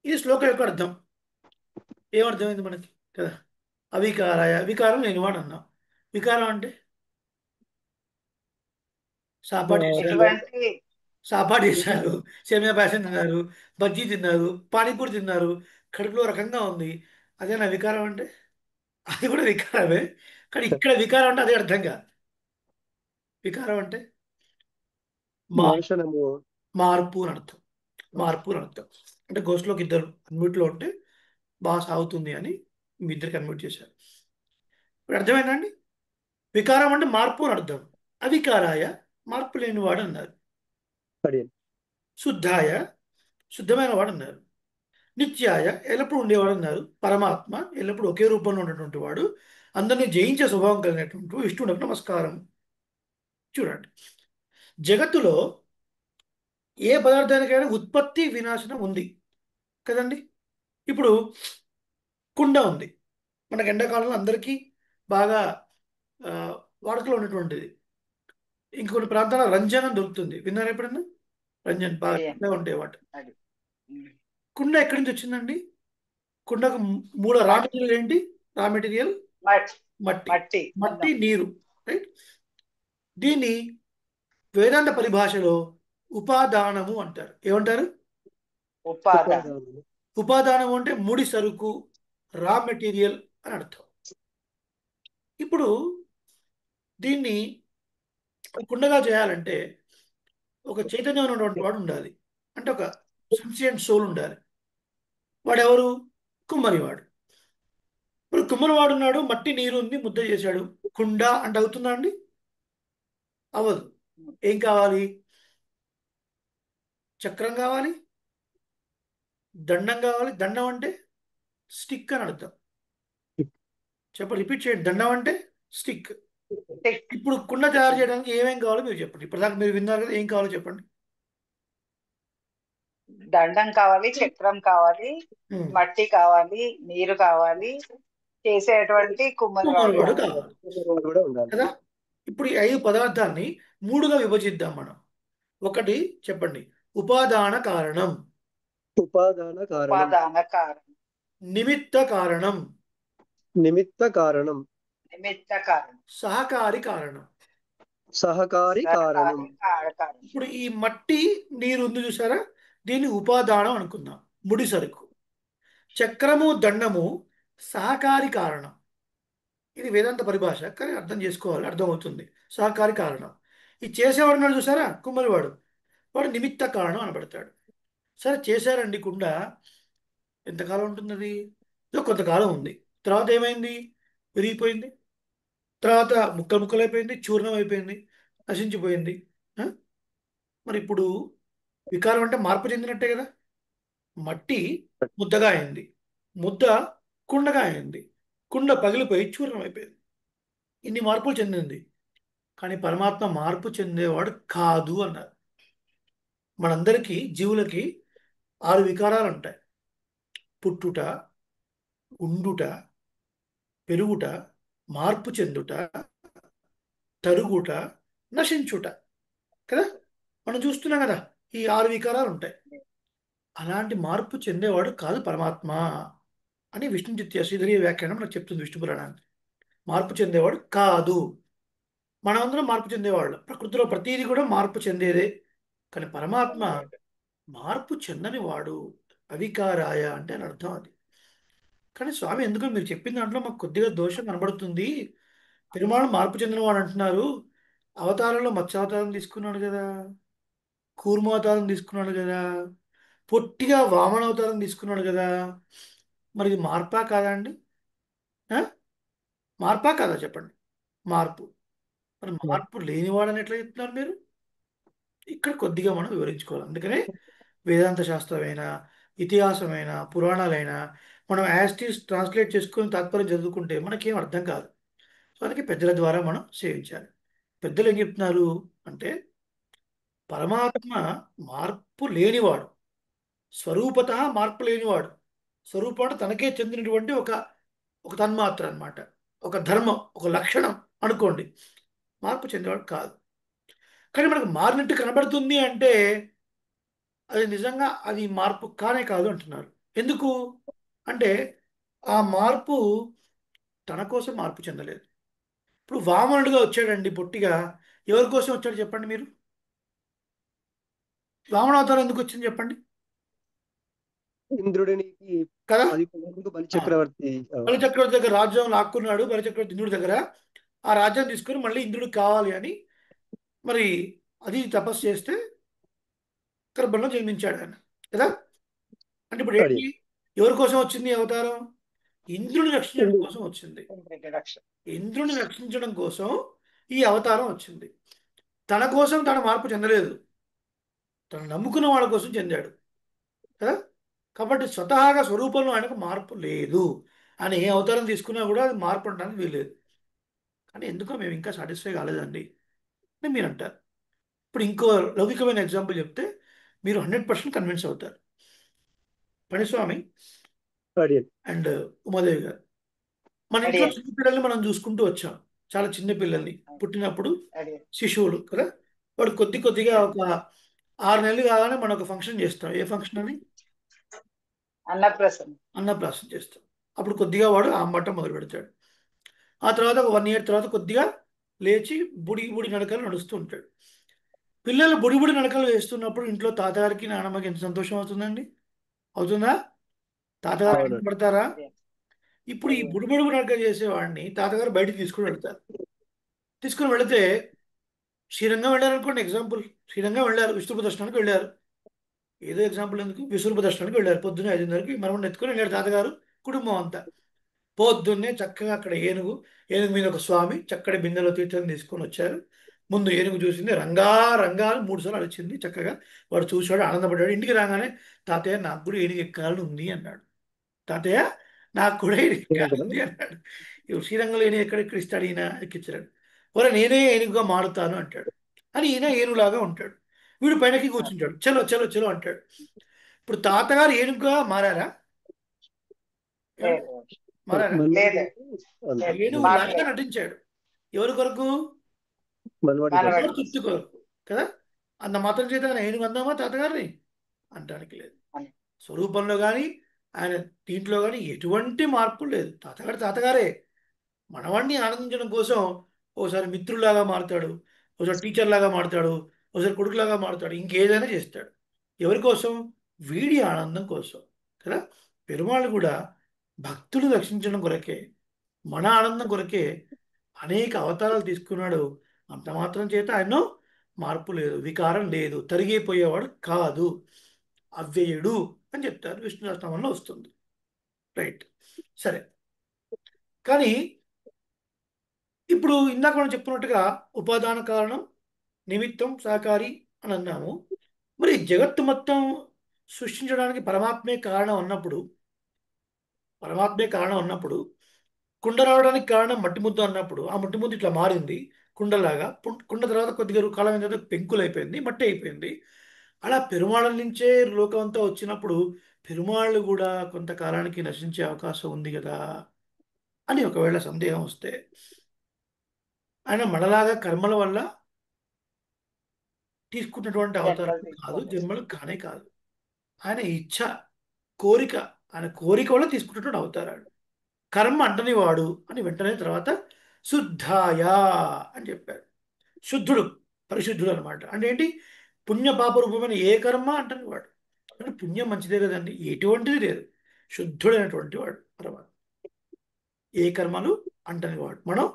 S1: ఇది శ్లోకం యొక్క అర్థం. ఏమర్థమైంది మనకి కదా? అవికారాయ, వికారం లేనివాడు అన్నాం. వికారం అంటే సాపాటు చేశారు, సేమియా పాయసం తిన్నారు, బజ్జీ తిన్నారు, పానీపూరి తిన్నారు, కడుపులో రకంగా ఉంది, అదేనా వికారం అంటే? అది కూడా వికారమే, కానీ ఇక్కడ వికారం అంటే అదే అర్థం కాదు. వికారం అంటే మార్పు అని అర్థం. అంటే గోష్లోకి ఇద్దరు అన్మ్యూట్లో ఉంటే బాగా సాగుతుంది అని మీ ఇద్దరికి అన్మ్యూట్ చేశారు. ఇప్పుడు అర్థమైందండి? వికారం అంటే మార్పు అని అర్థం. అవికారాయ, మార్పు లేనివాడు అన్నారు. శుద్ధాయ, శుద్ధమైన వాడు అన్నారు. నిత్యాయ, ఎల్లప్పుడూ ఉండేవాడు అన్నారు. పరమాత్మ, ఎల్లప్పుడూ ఒకే రూపంలో ఉన్నటువంటి వాడు, అందరినీ జయించే స్వభావం కలిగినటువంటి విష్ణువునకు నమస్కారం. చూడండి, జగత్తులో ఏ పదార్థానికైనా ఉత్పత్తి వినాశనం ఉంది కదండి. ఇప్పుడు కుండ ఉంది, మనకు ఎండాకాలంలో అందరికీ బాగా వాడుకలో ఉన్నటువంటిది. ఇంకొన్ని ప్రాంతాల్లో రంజనం దొరుకుతుంది, విన్నారు ఎప్పుడన్నా? రంజన్ బాగా ఉంటాయి వాటి. కుండ ఎక్కడి నుంచి వచ్చిందండి? కుండకు మూల రా మెటీరియల్ ఏంటి? రా మెటీరియల్ మట్టి, నీరు. రైట్. దీన్ని వేదాంత పరిభాషలో ఉపాదానము అంటారు. ఏమంటారు? ఉపాదానము అంటే ముడి సరుకు, రా మెటీరియల్ అని అర్థం. ఇప్పుడు దీన్ని కుండగా చేయాలంటే ఒక చైతన్యం ఉన్నటువంటి వాడు ఉండాలి, అంటే ఒక సెన్సియెంట్ సోల్ ఉండాలి. వాడెవరు? కుమ్మరివాడు. ఇప్పుడు కుమ్మరివాడు ఉన్నాడు, మట్టి నీరు ఉంది, ముద్ద చేశాడు, కుండ అంటే అవుతుందా అండి? అవ్వదు. ఏం కావాలి? చక్రం కావాలి, దండం కావాలి. దండం అంటే స్టిక్ అని అర్థం. చెప్పండి, రిపీట్ చేయండి. దండం అంటే స్టిక్.
S2: స్టిక్.
S1: ఇప్పుడు కుండ తయారు చేయడానికి ఏమేం కావాలో మీరు చెప్పండి. ఇప్పటిదాకా మీరు విన్నారు కదా, ఏం కావాలో చెప్పండి.
S2: దండం కావాలి, చక్రం కావాలి,
S1: ఉమ్.
S2: మట్టి కావాలి, నీరు కావాలి, చేసేటువంటి కుమ్మరివాడు
S1: కుమ్మరివాడు
S2: కావాలి.
S1: కావాలి
S5: కుమ్మరివాడు కూడా ఉండాలి.
S1: కదా. ఇప్పుడు ఈ 5 పదార్థాన్ని 3గా విభజిద్దాం మనం. ఒకటి చెప్పండి, ఉపాదాన కారణం,
S5: ఉపాదాన కారణం,
S2: ఉపాదాన కారణం,
S1: నిమిత్త కారణం,
S5: నిమిత్త కారణం,
S2: నిమిత్త కారణం,
S1: సహకారి కారణం.
S5: సహకారి కారణం.
S2: సహకారి కారణం.
S1: ఇప్పుడు ఈ మట్టి నీరు ఉంది చూసారా, దీన్ని ఉపాదానం అనుకుందాం, ముడి సరుకు. చక్రము దండము సహకారి కారణం. ఇది వేదాంత పరిభాష, కానీ అర్థం చేసుకోవాలి, అర్థమవుతుంది. సహకారి కారణం. ఈ చేసేవాడు ఉన్నాడు చూసారా, కుమ్మరివాడు, వాడు నిమిత్త కారణం అనబడతాడు. సరే, చేశారండి కుండ, ఎంతకాలం ఉంటుంది అది? ఏదో కొంతకాలం ఉంది. తర్వాత ఏమైంది? విరిగిపోయింది. తర్వాత ముక్కలు ముక్కలు అయిపోయింది, చూర్ణం అయిపోయింది, నశించిపోయింది. ఆ? మరి ఇప్పుడు వికారం అంటే మార్పు చెందినట్టే కదా. మట్టి ముద్దగా అయింది, ముద్ద కుండగా అయింది, కుండ పగిలిపోయి చూర్ణం అయిపోయింది. ఇన్ని మార్పులు చెందింది. కానీ పరమాత్మ మార్పు చెందేవాడు కాదు అన్నారు. మనందరికీ జీవులకి 6 వికారాలు ఉంటాయి: పుట్టుట, ఉండుట, పెరుగుట, మార్పు చెందుట, తరుగుట, నశించుట. కదా, మనం చూస్తున్నాం కదా, ఈ 6 వికారాలు ఉంటాయి. అలాంటి మార్పు చెందేవాడు కాదు పరమాత్మ అని విష్ణు చిత్య శ్రీధరీయ వ్యాఖ్యానం నాకు చెప్తుంది విష్ణు పురాణానికి. మార్పు చెందేవాడు కాదు. మనమందరం మార్పు చెందేవాళ్ళు. ప్రకృతిలో ప్రతీది కూడా మార్పు చెందేదే. కానీ పరమాత్మ మార్పు చెందని వాడు. అవికారాయ అంటే అని అర్థం అది. కానీ స్వామి, ఎందుకో మీరు చెప్పిన దాంట్లో మాకు కొద్దిగా దోషం కనబడుతుంది. పెరుమాళ్ మార్పు చెందినవాడు అంటున్నారు. అవతారంలో మత్స్యావతారం తీసుకున్నాడు కదా, కూర్మ అవతారం తీసుకున్నాడు కదా, పొట్టిగా వామన అవతారం తీసుకున్నాడు కదా. మరి ఇది మార్పా కాదా అండి? ఆ? మార్పా కాదా చెప్పండి. మార్పు. మరి మార్పు లేనివాడని ఎట్లా చెప్తున్నారు మీరు? ఇక్కడ కొద్దిగా మనం వివరించుకోవాలి. అందుకనే వేదాంత శాస్త్రమైనా, ఇతిహాసమైనా, పురాణాలైనా మనం యాస్టీస్ ట్రాన్స్లేట్ చేసుకొని తాత్పర్యం చదువుకుంటే మనకేం అర్థం కాదు. సో అందుకే పెద్దల ద్వారా మనం సేవించాలి. పెద్దలు ఏం చెప్తున్నారు అంటే, పరమాత్మ మార్పు లేనివాడు, స్వరూపత మార్పు లేనివాడు. స్వరూపం అంటే తనకే చెందినటువంటి ఒక ఒక తన్మాత్ర అన్నమాట, ఒక ధర్మం, ఒక లక్షణం అనుకోండి. మార్పు చెందేవాడు కాదు. కానీ మనకు మారినట్టు కనబడుతుంది అంటే అది నిజంగా అది మార్పు కానే కాదు అంటున్నారు. ఎందుకు అంటే ఆ మార్పు తన కోసం మార్పు చెందలేదు. ఇప్పుడు వామనుడిగా వచ్చాడండి పొట్టిగా, ఎవరి కోసం వచ్చాడు చెప్పండి మీరు? వామన అవతారం ఎందుకు వచ్చింది చెప్పండి?
S5: ఇంద్రుడినికి
S1: కదా.
S5: అది బలి చక్రవర్తి.
S1: బలిచక్రవర్తి దగ్గర రాజ్యం లాక్కున్నాడు. బలిచక్రవర్తి ఇంద్రుడి దగ్గర ఆ రాజ్యం తీసుకొని మళ్ళీ ఇంద్రుడికి కావాలి అని మరి అది తపస్సు చేస్తే గర్భంలో జన్మించాడు ఆయన. కదా. అంటే ఇప్పుడు ఏంటి, ఎవరి కోసం వచ్చింది ఈ అవతారం? ఇంద్రుని రక్షించడం కోసం వచ్చింది. ఇంద్రుని రక్షించడం కోసం ఈ అవతారం వచ్చింది. తన కోసం తన మార్పు చెందలేదు, తను నమ్ముకున్న వాళ్ళ కోసం చెందాడు. కదా. కాబట్టి స్వతహాగా స్వరూపంలో ఆయనకు మార్పు లేదు. ఆయన ఏ అవతారం తీసుకున్నా కూడా అది మార్పు అనడానికి వీల్లేదు. కానీ ఎందుకో మేము ఇంకా సాటిస్ఫై కాలేదండి అని మీరు అంటారు. ఇప్పుడు ఇంకో లౌకికమైన ఎగ్జాంపుల్ చెప్తే మీరు 100% కన్విన్స్ అవుతారు. పణిస్వామి అండ్ ఉమాదేవి గారు, మన ఇంట్లో చిన్న పిల్లల్ని మనం చూసుకుంటూ వచ్చాం. చాలా చిన్న పిల్లల్ని పుట్టినప్పుడు శిశువులు కదా. వాడు కొద్ది కొద్దిగా ఒక 6 నెలలు కాగానే మనం ఒక ఫంక్షన్ చేస్తాం. ఏ ఫంక్షన్ అని? అన్నప్రాసన చేస్తాం. అప్పుడు కొద్దిగా వాడు ఆంబటం మొదలు పెడతాడు. ఆ తర్వాత ఒక 1 ఇయర్ తర్వాత కొద్దిగా లేచి బుడి బుడి నడకలు నడుస్తూ ఉంటాడు. పిల్లలు బుడి బుడి నడకలు వేస్తున్నప్పుడు ఇంట్లో తాతగారికి నాన్నమ్మకి ఎంత సంతోషం అవుతుందండి? అవుతుందా? తాతగారు పడతారా? ఇప్పుడు ఈ బుడిబుడుగు నడక చేసేవాడిని తాతగారు బయటికి తీసుకుని వెళ్తారు. తీసుకుని వెళితే శ్రీరంగం వెళ్ళారు అనుకోండి, ఎగ్జాంపుల్. శ్రీరంగం వెళ్ళారు, విష్ణు ప్రదర్శనానికి వెళ్ళారు. ఏదో ఎగ్జాంపుల్ ఎందుకు, విష్ణు ప్రదర్శనానికి వెళ్ళారు. పొద్దున్నే 5:30కి మనం ఎత్తుకుని వెళ్ళారు తాతగారు, కుటుంబం అంతా. పొద్దున్నే చక్కగా అక్కడ ఏనుగు మీద ఒక స్వామి చక్కటి బిందెలో తీర్థం తీసుకొని వచ్చారు. ముందు ఏనుగు చూసింది, రంగా రంగా 3 సార్లు అడిచింది. చక్కగా వాడు చూశాడు, ఆనందపడ్డాడు. ఇంటికి రాగానే తాతయ్య నాకు కూడా ఏనుగు ఎక్కాలని ఉంది అన్నాడు. తాతయ్య నాకు కూడా ఇది కావాలి అన్నాడు. ఇవి శ్రీరంగంలో ఈయన ఎక్కడెక్కడ ఇస్తాడు, ఈయన ఎక్కించాడు. ఒరే నేనే ఏనుగుగా మారుతాను అంటాడు. అని ఈయన ఏనుగులాగా ఉంటాడు. వీడు పైనకి కూర్చుంటాడు. చలో చలో చలో అంటాడు. ఇప్పుడు తాతగారు ఏనుగుగా మారారా?
S2: లేదు
S1: మారారా?
S2: లేదు లేదు
S1: ఏనుగులాగా
S2: మారలేదు.
S1: నటించాడు. ఎవరి కొరకు?
S5: మనవాడి
S2: మనవాడి
S1: ఎవరు తృప్తి కొరకు కదా. అంత మాత్రం చేత ఆయన ఏనుగు అందామా తాతగారిని? అంటానికి లేదు.
S2: అని.
S1: స్వరూపంలో కానీ ఆయన దీంట్లో కానీ ఎటువంటి మార్పు లేదు. తాతగారు తాతగారే. మనవాడిని ఆనందించడం కోసం ఓసారి మిత్రులాగా మారుతాడు, ఒకసారి టీచర్ లాగా మారుతాడు, ఒకసారి కొడుకులాగా మారుతాడు, ఇంకేదైనా చేస్తాడు. ఎవరి కోసం? వీడి ఆనందం కోసం కదా. పెరుమాళ్ళు కూడా భక్తులు రక్షించడం కొరకే, మన ఆనందం కొరకే అనేక అవతారాలు తీసుకున్నాడు. అంత మాత్రం చేత ఆయన మార్పు లేదు, వికారం లేదు, తరిగిపోయేవాడు కాదు, అవ్యయుడు అని చెప్తారు. విష్ణు సహస్రనామంలో వస్తుంది. రైట్, సరే. కానీ ఇప్పుడు ఇందాక మనం చెప్పుకున్నట్టుగా ఉపాదాన కారణం, నిమిత్తం, సహకారి అని అన్నాము. మరి జగత్తు మొత్తం సృష్టించడానికి పరమాత్మే కారణం అన్నప్పుడు కుండ రావడానికి కారణం మట్టి ముద్ద అన్నప్పుడు ఆ మట్టి ముద్ద ఇట్లా మారింది కుండలాగా. కుండ తర్వాత కొద్దిగా కాలం అయిన తర్వాత పెంకులు అయిపోయింది, మట్టి అయిపోయింది. అలా పెరుమాళ నుంచే లోకం అంతా వచ్చినప్పుడు పెరుమాళ్ళు కూడా కొంతకాలానికి నశించే అవకాశం ఉంది కదా అని ఒకవేళ సందేహం వస్తే, ఆయన మనలాగా కర్మల వల్ల తీసుకున్నటువంటి అవతారం
S2: జన్మలు
S1: కాదు,
S2: తీసుకోలేదు.
S1: జన్మలు కానే కాదు. ఆయన ఇచ్ఛ, కోరిక, ఆయన కోరిక వల్ల తీసుకున్నటువంటి అవతారాలు. కర్మ అంటని వాడు అని వెంటనే తర్వాత శుద్ధాయ అని చెప్పాడు. శుద్ధుడు, పరిశుద్ధుడు అనమాట. అంటే ఏంటి? పుణ్య పాప రూపమైన ఏ కర్మ అంటని వాడు. అంటే పుణ్యం మంచిదే కదండి, ఎటువంటిది లేదు. శుద్ధుడైనటువంటి వాడు పరమాత్మ. ఏ కర్మలు అంటని వాడు. మనం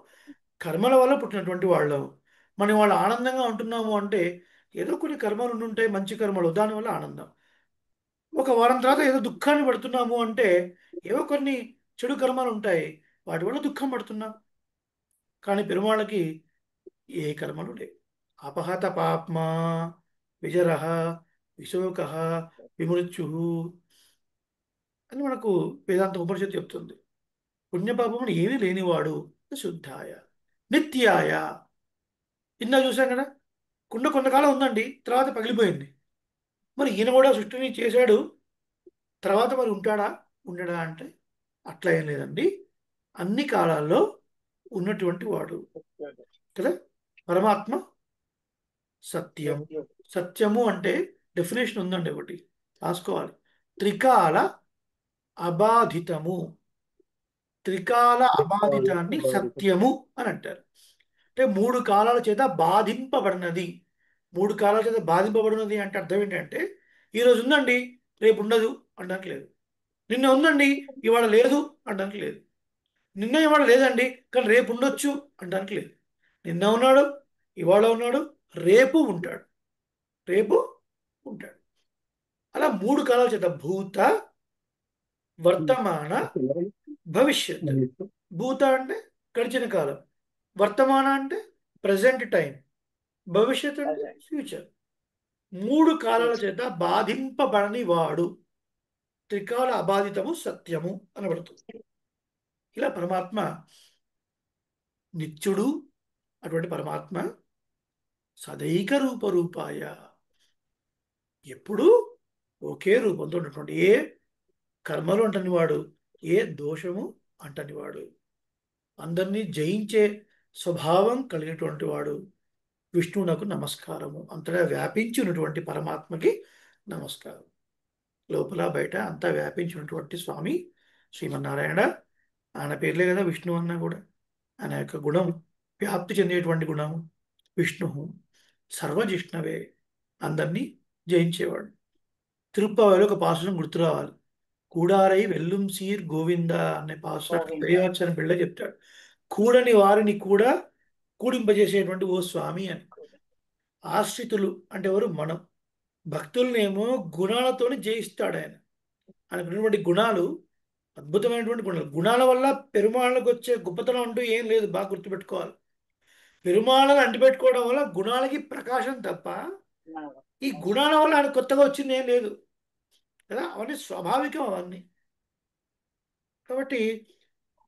S1: కర్మల వల్ల పుట్టినటువంటి వాళ్ళం. మనం వాళ్ళు ఆనందంగా ఉంటున్నాము అంటే ఏదో కొన్ని కర్మలు ఉండుంటాయి, మంచి కర్మలు, దానివల్ల ఆనందం. ఒక వారం తర్వాత ఏదో దుఃఖాన్ని పడుతున్నాము అంటే ఏవో కొన్ని చెడు కర్మలు ఉంటాయి, వాటి వల్ల దుఃఖం పడుతున్నాం. కానీ పెరుమాళ్ళకి ఏ కర్మలు లేవు. అపహత పాప్మా విజర విశోక విమృత్యు అని మనకు వేదాంత ఉపనిషత్తు చెప్తుంది. పుణ్యపాపములు ఏమీ లేనివాడు శుద్ధాయ నిత్యాయ. ఇందా చూసాం కదా, కుండ కొంతకాలం ఉందండి, తర్వాత పగిలిపోయింది. మరి ఈయన కూడా సృష్టిని చేశాడు, తర్వాత మరి ఉంటాడా ఉండడా అంటే అట్లా ఏం లేదండి. అన్ని కాలాల్లో ఉన్నటువంటి వాడు కదా. పరమాత్మ సత్యం. సత్యము అంటే డెఫినేషన్ ఉందండి, ఒకటి రాసుకోవాలి. త్రికాల అబాధితము. త్రికాల అబాధితాన్ని సత్యము అని అంటారు. అంటే మూడు కాలాల చేత బాధింపబడినది. మూడు కాలాల చేత బాధింపబడినది అంటే అర్థం ఏంటంటే, ఈరోజు ఉందండి రేపు ఉండదు అనడానికి లేదు. నిన్న ఉందండి ఇవాళ లేదు అనడానికి లేదు. నిన్న ఇవాళ లేదండి కానీ రేపు ఉండొచ్చు అనడానికి లేదు. నిన్న ఉన్నాడు, ఇవాళ ఉన్నాడు, రేపు ఉంటాడు, రేపు ఉంటాడు. అలా మూడు కాలాల చేత భూత, వర్తమాన, భవిష్యత్. భూత అంటే గడిచిన కాలం, వర్తమాన అంటే ప్రజెంట్ టైం, భవిష్యత్ అంటే ఫ్యూచర్. మూడు కాలాల చేత బాధింపబడని వాడు త్రికాల అబాధితము సత్యము అనబడుతుంది. ఇలా పరమాత్మ నిత్యుడు. అటువంటి పరమాత్మ సదైక రూపాయ, ఎప్పుడూ ఒకే రూపంతో ఉన్నటువంటి, ఏ కర్మలు అంటని వాడు, ఏ దోషము అంటని వాడు, అందరినీ జయించే స్వభావం కలిగినటువంటి వాడు. విష్ణువునకు నమస్కారము. అంతటా వ్యాపించి ఉన్నటువంటి పరమాత్మకి నమస్కారం. లోపల బయట అంతా వ్యాపించినటువంటి స్వామి శ్రీమన్నారాయణ. ఆయన పేర్లే కదా విష్ణు అన్నా కూడా. ఆయన యొక్క గుణం, వ్యాప్తి చెందేటువంటి గుణము విష్ణు. సర్వజిష్ణవే, అందరినీ జయించేవాడు. తిరుప్పావలో ఒక పాసురం గుర్తు రావాలి. కూడారై వెల్లుం సీర్ గోవింద అనే పాసురం పెరియాచరణ పిళ్ళ చెప్తాడు. కూడని వారిని కూడా కూడింపజేసేటువంటి ఓ స్వామి అని. ఆశ్రితులు అంటే ఎవరు? మనం. భక్తులనేమో గుణాలతోని జయిస్తాడు ఆయన. ఆయనకున్నటువంటి గుణాలు అద్భుతమైనటువంటి గుణాలు. గుణాల వల్ల పెరుమాళ్ళకు వచ్చే గొప్పతనం అంటూ ఏం లేదు, బాగా గుర్తుపెట్టుకోవాలి. పెరుమాళ్ళని అంటిపెట్టుకోవడం వల్ల గుణాలకి ప్రకాశం తప్ప ఈ గుణాల వల్ల ఆయన కొత్తగా వచ్చింది ఏం లేదు కదా. అవన్నీ స్వాభావికం అవన్నీ. కాబట్టి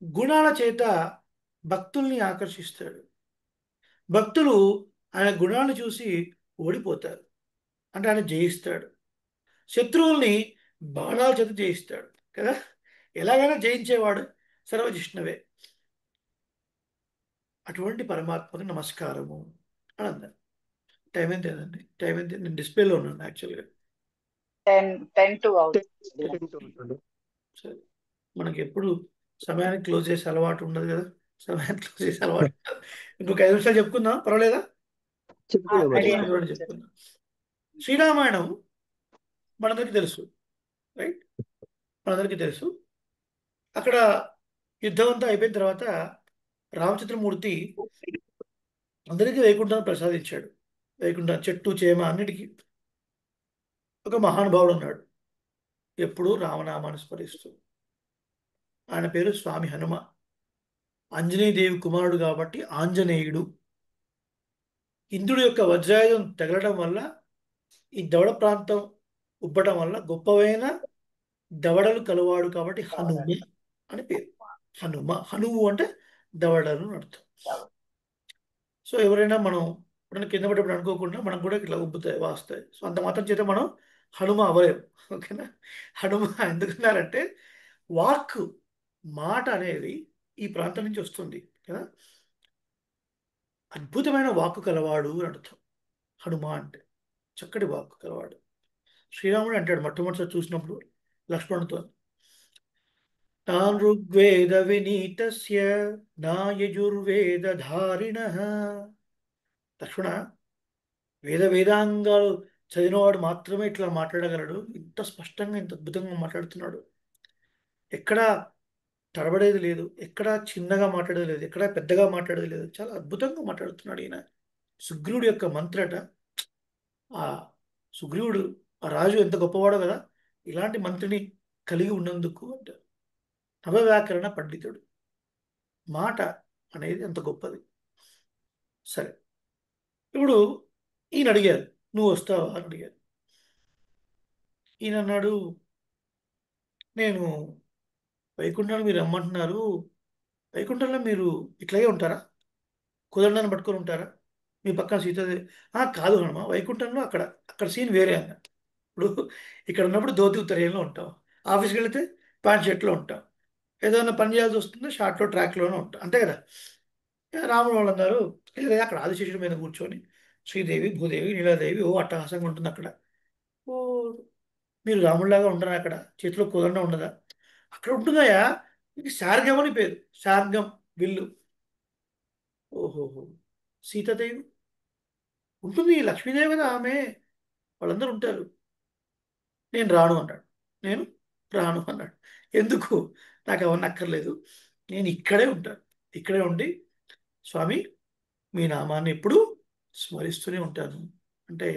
S1: గుణాల చేత భక్తుల్ని ఆకర్షిస్తాడు. భక్తులు ఆయన గుణాలను చూసి ఓడిపోతారు, అంటే ఆయన జయిస్తాడు. శత్రువుల్ని బాణాల చేత జయిస్తాడు కదా. ఎలాగైనా జయించేవాడు సర్వజిష్ణువే. అటువంటి పరమాత్మకు నమస్కారము అని అన్నారు. టైం ఎంత అయిందండి? టైం ఎంత? నేను డిస్ప్లేలో ఉన్నాను యాక్చువల్గా.
S2: 10 to అవుతుంది.
S5: 10 to ఉంటుంది.
S1: సరే, మనకి ఎప్పుడు సమయానికి క్లోజ్ చేసే అలవాటు ఉండదు కదా. సమయానికి క్లోజ్ చేసే అలవాటు ఉండదు. ఇంకొక 5 నిమిషాలు చెప్పుకుందాం, పర్వాలేదా?
S5: చెప్పుకుందాం మరి.
S2: అడిగాను.
S1: చూడండి, చెప్పుకుందాం. శ్రీరామాయణం మనందరికీ తెలుసు, రైట్? మనందరికీ తెలుసు. అక్కడ యుద్ధం అంతా అయిపోయిన తర్వాత రామచంద్రమూర్తి అందరికీ వైకుంఠాన్ని ప్రసాదించాడు. వైకుంఠం చెట్టు చేమ అన్నిటికీ. ఒక మహానుభావుడు ఉన్నాడు, ఎప్పుడూ రామనామాన్ని స్మరిస్తూ. ఆయన పేరు స్వామి హనుమ. ఆంజనేయదేవి కుమారుడు కాబట్టి ఆంజనేయుడు. ఇంద్రుడి యొక్క వజ్రాయుధం తగలడం వల్ల ఈ దవడ ప్రాంతం ఉబ్బటం వల్ల గొప్పవైన దవడలు కలవాడు కాబట్టి హనుమ అని పేరు. హనుమ, హనువు అంటే దవడలు అని అర్థం. సో ఎవరైనా మనం ఎప్పుడైనా కింద పడేప్పుడు అనుకోకుండా మనం కూడా ఇట్లా ఉబ్బుతాయి, వాస్తాయి. సో అంత మాత్రం చేత మనం హనుమ అవ్వలేము. ఓకేనా? హనుమ ఎందుకన్నారంటే వాక్, మాట అనేది ఈ ప్రాంతం నుంచి వస్తుంది కదా. అద్భుతమైన వాక్కు కలవాడు అని అర్థం హనుమ అంటే. చక్కటి వాక్కు కలవాడు. శ్రీరాముడు అంటాడు మొట్టమొదటిసారి చూసినప్పుడు లక్ష్మణుతో, నాన్ ఋగ్వేద వినీతస్య నా యజుర్వేదధారిణః. లక్ష్మణ, వేదాంగాలు చదివినవాడు మాత్రమే ఇట్లా మాట్లాడగలడు. ఇంత స్పష్టంగా, ఇంత అద్భుతంగా మాట్లాడుతున్నాడు. ఎక్కడా తడబడేది లేదు, ఎక్కడా చిన్నగా మాట్లాడేది లేదు, ఎక్కడా పెద్దగా మాట్లాడేది లేదు. చాలా అద్భుతంగా మాట్లాడుతున్నాడు ఈయన. సుగ్రీవుడి యొక్క మంత్రట. ఆ సుగ్రీవుడు, ఆ రాజు ఎంత గొప్పవాడో కదా, ఇలాంటి మంత్రిని కలిగి ఉన్నందుకు అంటారు. నవవ్యాకరణ పండితుడు. మాట అనేది ఎంత గొప్పది. సరే, ఇప్పుడు ఈయన అడిగారు, నువ్వు వస్తావా అని అడిగారు. ఈయన అన్నాడు, నేను వైకుంఠంలో మీరు రమ్మంటున్నారు, వైకుంఠంలో మీరు ఇట్లాగే ఉంటారా? కుదరడాన్ని పట్టుకొని ఉంటారా? మీ పక్కన సీతాదేవి. కాదు హనుమ, వైకుంఠంలో అక్కడ అక్కడ సీన్ వేరే అన్న. ఇప్పుడు ఇక్కడ ఉన్నప్పుడు ధోతి ఉత్తరీయంలో ఉంటాం, ఆఫీస్కి వెళితే ప్యాంట్ షర్ట్లో ఉంటాం, ఏదైనా పని చేయాల్సి వస్తుందో షార్ట్లో ట్రాక్లోనే ఉంటాం, అంతే కదా. రాముడు వాళ్ళు అన్నారు, లేదా అక్కడ ఆదిశేషుడి మీద కూర్చొని శ్రీదేవి, భూదేవి, నీలాదేవి ఓ అట్టహాసంగా ఉంటుంది అక్కడ. ఓ, మీరు రాముడిలాగా ఉండరా? అక్కడ చేతిలో కుదరడం ఉండదా? అక్కడ ఉంటుందయా, ఇది శార్గం అని పేరు. శార్గం, విల్లు. ఓహోహో, సీతాదేవి ఉంటుంది, లక్ష్మీదేవి కదా ఆమె, వాళ్ళందరూ ఉంటారు. నేను రాను అన్నాడు. నేను రాను అన్నాడు. ఎందుకు? నాకు అవన్నీ అక్కర్లేదు, నేను ఇక్కడే ఉంటాను. ఇక్కడే ఉండి స్వామి మీ నామాన్ని ఎప్పుడు స్మరిస్తూనే ఉంటాను అంటే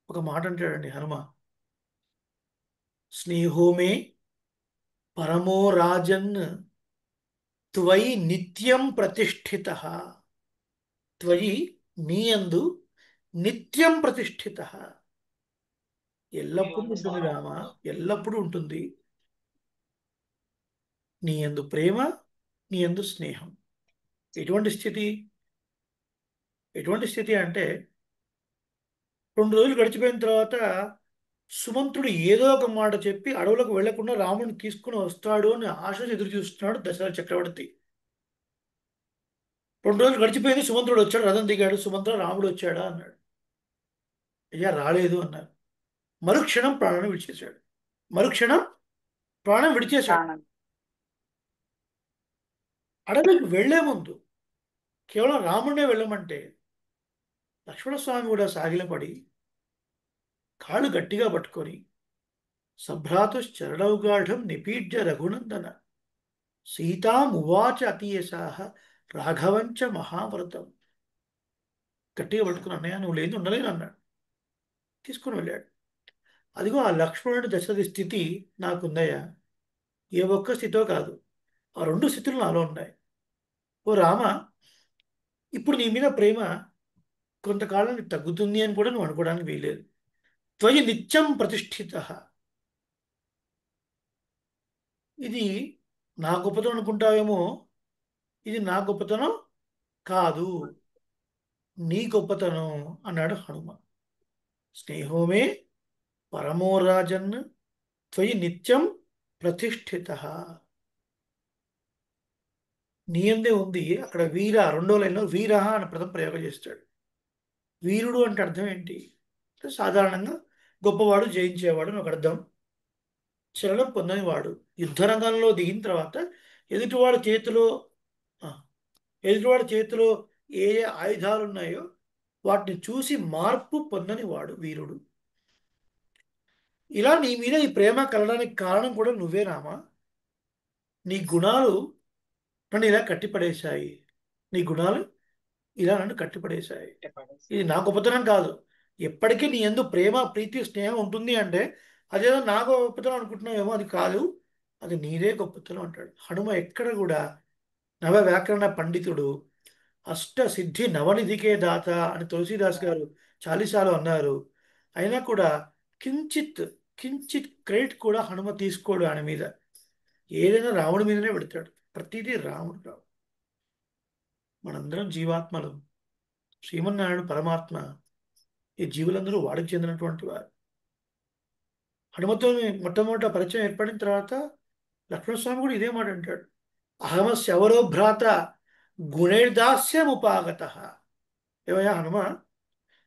S1: ఒక మాట అంటాడండి హనుమ, స్నేహోమే పరమో రాజన్ త్వయి నిత్యం ప్రతిష్ఠిత. త్వయి, నీ యందు నిత్యం ప్రతిష్ఠిత. ఎల్లప్పుడూ ఉంటుంది రామ, ఎల్లప్పుడూ ఉంటుంది. నీ యందు ప్రేమ, నీ యందు స్నేహం. ఎటువంటి స్థితి? ఎటువంటి స్థితి అంటే 2 రోజులు గడిచిపోయిన తర్వాత సుమంత్రుడు ఏదో ఒక మాట చెప్పి అడవులకు వెళ్లకుండా రాముడిని తీసుకుని వస్తాడు అని ఆశ ఎదురు చూస్తున్నాడు దశరథ చక్రవర్తి. 2 రోజులు గడిచిపోయింది, సుమంత్రుడు వచ్చాడు, రథం దిగాడు. సుమంత్ర, రాముడు వచ్చాడా అన్నాడు. అయ్యా రాలేదు అన్నారు. మరుక్షణం ప్రాణం విడిచేశాడు. మరుక్షణం ప్రాణం విడిచేశాడు.
S2: ప్రాణం.
S1: అడవికి వెళ్లే ముందు కేవలం రాముడినే వెళ్ళమంటే లక్ష్మణస్వామి కూడా సాగిలపడి కాళ్ళు గట్టిగా పట్టుకొని సభ్రాతుశ్చరణౌగాఢం నిపీడ్య రఘునందన సీతామువాచ అతియసాహ రాఘవంచ మహావ్రతం. గట్టిగా పట్టుకుని, అన్నయ్య నువ్వు లేదు ఉండలేను అన్నాడు. తీసుకుని వెళ్ళాడు. అదిగో ఆ లక్ష్మణుడి దశరథి స్థితి నాకుందయ్యా. ఏ ఒక్క స్థితో కాదు, ఆ 2 స్థితులు నాలో ఉన్నాయి. ఓ రామ, ఇప్పుడు నీ మీద ప్రేమ కొంతకాలానికి తగ్గుతుంది అని కూడా నువ్వు అనుకోవడానికి వీలేదు. త్వయి నిత్యం ప్రతిష్ఠిత. ఇది నా గొప్పతనం అనుకుంటావేమో, ఇది నా గొప్పతనం కాదు, నీ గొప్పతనం అన్నాడు హనుమ. స్నేహోమే పరమో రాజన్ త్వయి నిత్యం ప్రతిష్ఠిత. నీ అందే ఉంది. అక్కడ వీర రెండో లైన్లో వీర అని ప్రథమ ప్రయోగం చేస్తాడు. వీరుడు అంటే అర్థం ఏంటి? సాధారణంగా గొప్పవాడు, జయించేవాడు అని ఒక అర్థం. శరణం పొందని వాడు. యుద్ధరంగంలో దిగిన తర్వాత ఎదుటివాడి చేతిలో ఆ, ఎదుటివాడి చేతిలో ఏ ఏ ఆయుధాలు ఉన్నాయో వాటిని చూసి మార్పు పొందని వాడు వీరుడు. ఇలా నీ మీద ఈ ప్రేమ కలగడానికి కారణం కూడా నువ్వే రామా. నీ గుణాలు నన్ను ఇలా కట్టిపడేశాయి. నీ గుణాలు ఇలా నన్ను కట్టిపడేశాయి. ఇది నా గొప్పతనం కాదు. ఎప్పటికీ నీ యందు ప్రేమ, ప్రీతి, స్నేహం ఉంటుంది అంటే అదేదో నా గొప్పతనం అనుకుంటున్నావేమో, అది కాదు, అది నీదే గొప్పతనం అంటాడు. హనుమ ఎక్కడ కూడా నవ వ్యాకరణ పండితుడు, అష్ట సిద్ధి నవనిధికే దాత అని తులసీదాస్ గారు చాలీసాలు అన్నారు. అయినా కూడా కించిత్ కించిత్ క్రెడిట్ కూడా హనుమ తీసుకోడు ఆయన మీద. ఏదైనా రాముడి మీదనే పెడతాడు. ప్రతిదీ రాముడు రావు. మనందరం జీవాత్మలు. శ్రీమన్నారాయణుడు పరమాత్మ. ఈ జీవులందరూ వాడికి చెందినటువంటి వారు. హనుమతో మొట్టమొదట పరిచయం ఏర్పడిన తర్వాత లక్ష్మణస్వామి కూడా ఇదే మాట అంటాడు. అహమస్యవరో భ్రాత గుణైర్దాస్యముపాగత. ఏమయ్యా హనుమ,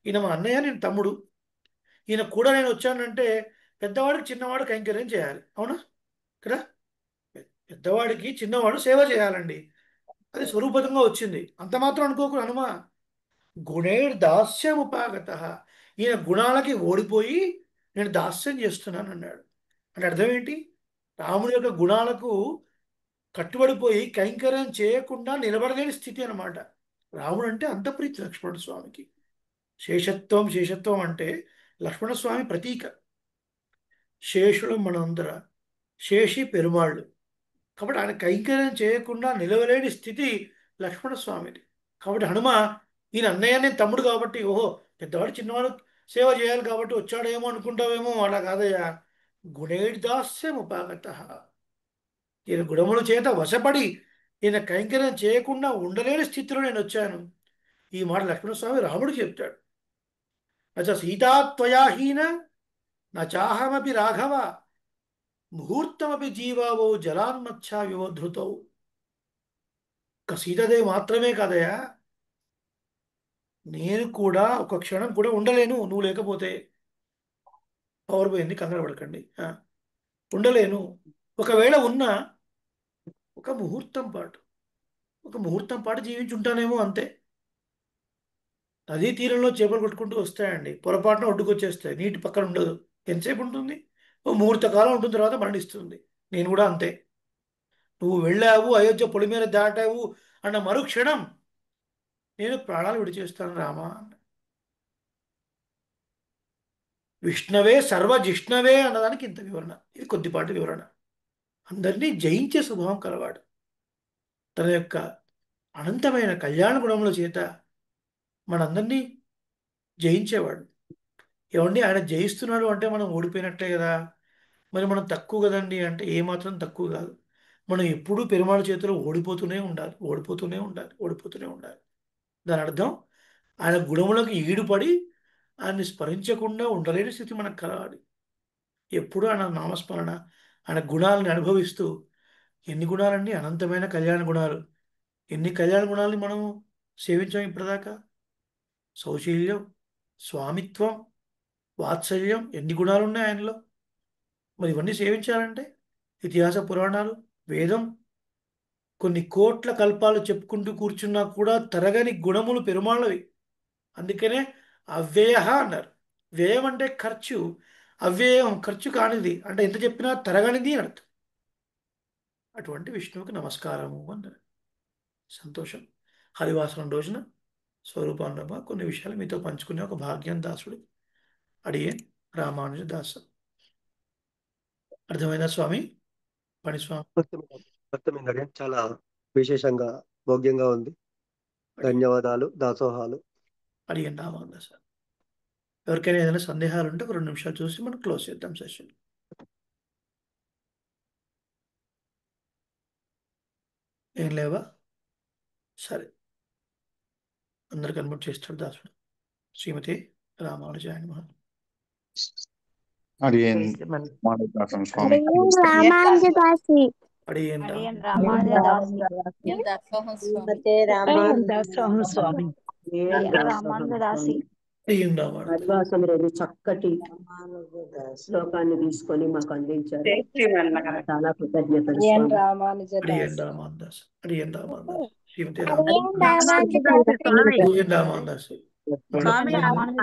S1: ఈయన మా అన్నయ్య, నేను తమ్ముడు. ఈయన కూడా నేను వచ్చానంటే పెద్దవాడికి చిన్నవాడు కైంకర్యం చేయాలి, అవునా కదా? పెద్దవాడికి చిన్నవాడు సేవ చేయాలండి. అది స్వరూపతంగా వచ్చింది. అంత మాత్రం అనుకోకు హనుమ. గుణైర్ దాస్యముపాగత. ఈయన గుణాలకి ఓడిపోయి నేను దాస్యం చేస్తున్నాను అన్నాడు. అంటే అర్థం ఏంటి? రాముడి యొక్క గుణాలకు కట్టుబడిపోయి కైంకర్యం చేయకుండా నిలబడలేని స్థితి అన్నమాట. రాముడు అంటే అంత ప్రీతి లక్ష్మణ స్వామికి. శేషత్వం శేషత్వం అంటే లక్ష్మణస్వామి ప్రతీక. శేషుడు మనందర, శేషి పెరుమాళ్ళు. కాబట్టి ఆయన కైంకర్యం చేయకుండా నిలవలేని స్థితి లక్ష్మణస్వామిది. కాబట్టి హనుమ ఈయన అన్నయ్య, నేను తమ్ముడు కాబట్టి, ఓహో పెద్దవాడు చిన్నవాడు సేవ చేయాలి కాబట్టి వచ్చాడేమో అనుకుంటావేమో, అలా కాదయ్యా. గుణైర్దాస్యం ఉపాగత. ఈయన గుణముల చేత వశపడి ఈయన కైంకర్యం చేయకుండా ఉండలేని స్థితిలో నేను వచ్చాను. ఈ మాట లక్ష్మణస్వామి రాముడికి చెప్తాడు. నచ సీతాత్వయాహీన నచాహమపి రాఘవ ముహూర్తమపి జీవావో జలాన్మత్స్యా వివధృతౌ. ఒక సీతాదేవి మాత్రమే కాదయా, నేను కూడా ఒక క్షణం కూడా ఉండలేను నువ్వు లేకపోతే. పవర్ పోయింది, కంగారు పడకండి. ఉండలేను. ఒకవేళ ఉన్నా ఒక ముహూర్తం పాటు, ఒక ముహూర్తం పాటు జీవించి ఉంటానేమో, అంతే. నదీ తీరంలో చేపలు కొట్టుకుంటూ వస్తాయండి, పొరపాటున ఒడ్డుకొచ్చేస్తాయి, నీటి పక్కన ఉండదు. ఎంతసేపు ఉంటుంది? ఓ ముహూర్త కాలం ఉంటుంది, తర్వాత మరణిస్తుంది. నేను కూడా అంతే. నువ్వు వెళ్ళావు, అయోధ్య పొలిమేర దాటావు అన్న మరుక్షణం నేను ప్రాణాలు విడిచేస్తాను రామా. విష్ణవే సర్వజిష్ణవే అన్నదానికి ఇంత వివరణ. ఇది కొద్దిపాటి వివరణ. అందరినీ జయించే స్వభావం కలవాడు. తన యొక్క అనంతమైన కళ్యాణ గుణముల చేత మనందరినీ జయించేవాడు. ఏమండి, ఆయన జయిస్తున్నాడు అంటే మనం ఓడిపోయినట్లే కదా. మరి మనం తక్కువ కదండి అంటే ఏమాత్రం తక్కువ కాదు. మనం ఎప్పుడూ పెరుమాళ చేతిలో ఓడిపోతూనే ఉండాలి, ఓడిపోతూనే ఉండాలి, ఓడిపోతూనే ఉండాలి. దాని అర్థం ఆయన గుణములకు ఈడుపడి ఆయన్ని స్మరించకుండా ఉండలేని స్థితి మనకు కలగాలి. ఎప్పుడూ ఆయన నామస్మరణ, ఆయన గుణాలను అనుభవిస్తూ. ఎన్ని గుణాలండి? అనంతమైన కళ్యాణ గుణాలు. ఎన్ని కళ్యాణ గుణాలని మనం సేవించాం ఇప్పటిదాకా? సౌశీల్యం, స్వామిత్వం, వాత్సల్యం, ఎన్ని గుణాలు ఉన్నాయి ఆయనలో. మరి ఇవన్నీ సేవించాలంటే ఇతిహాస పురాణాలు, వేదం కొన్ని కోట్ల కల్పాలు చెప్పుకుంటూ కూర్చున్నా కూడా తరగని గుణములు పెరుమాళ్ళవి. అందుకనే అవ్యయ అన్నారు. వ్యయం అంటే ఖర్చు, అవ్యయం ఖర్చు కానిది అంటే ఎంత చెప్పినా తరగనిది అని అర్థం. అటువంటి విష్ణువుకి నమస్కారము అన్నారు. సంతోషం. హరివాసనం రోజున స్వరూపానురమ కొన్ని విషయాలు మీతో పంచుకునే ఒక భాగ్యం దాసుడు అడిగే రామానుజ దాస. అర్థమైందా స్వామి? పణిస్వామి
S5: అర్థమైందండి. చాలా విశేషంగా భోగ్యంగా ఉంది. ధన్యవాదాలు, దాసోహాలు.
S1: అడిగాను రామానుజ దాస. ఎవరికైనా ఏదైనా సందేహాలు ఉంటే ఒక 2 నిమిషాలు చూసి మనం క్లోజ్ చేద్దాం సెషన్. ఏం లేవా? సరే, అందరికి అన్మ్యూట్ చేస్తాడు దాసుడు. శ్రీమతి రామానుజాయ నమః.
S6: అడియన్ మాణిక్యవాసం స్వామి.
S3: అడియన్ రామానుజదాసి.
S1: అడియేన్
S3: అడియన్
S1: రామానుజదాసి.
S3: రామానుజదాసి.
S2: శ్రీమతే
S4: దాసోహం స్వామి.
S3: రామానుజదాసి.
S1: అడియేన్ రామానుజదాసి.
S7: హరివాసం రోజు చక్కటి శ్లోకాన్ని తీసుకొని మాకు అందించారు. చాలా కృతజ్ఞతలు
S2: అడియన్
S7: స్వామి.
S2: రామానుజదాసి.
S1: అడియేన్ రామానుజదాసి. అడియేన్ రామానుజదాసి. శ్రీమతి
S3: అడియన్
S1: రామానుజదాసి.
S3: రామానుజదాసి.
S1: అడియేన్ రామానుజదాసి.
S4: స్వామి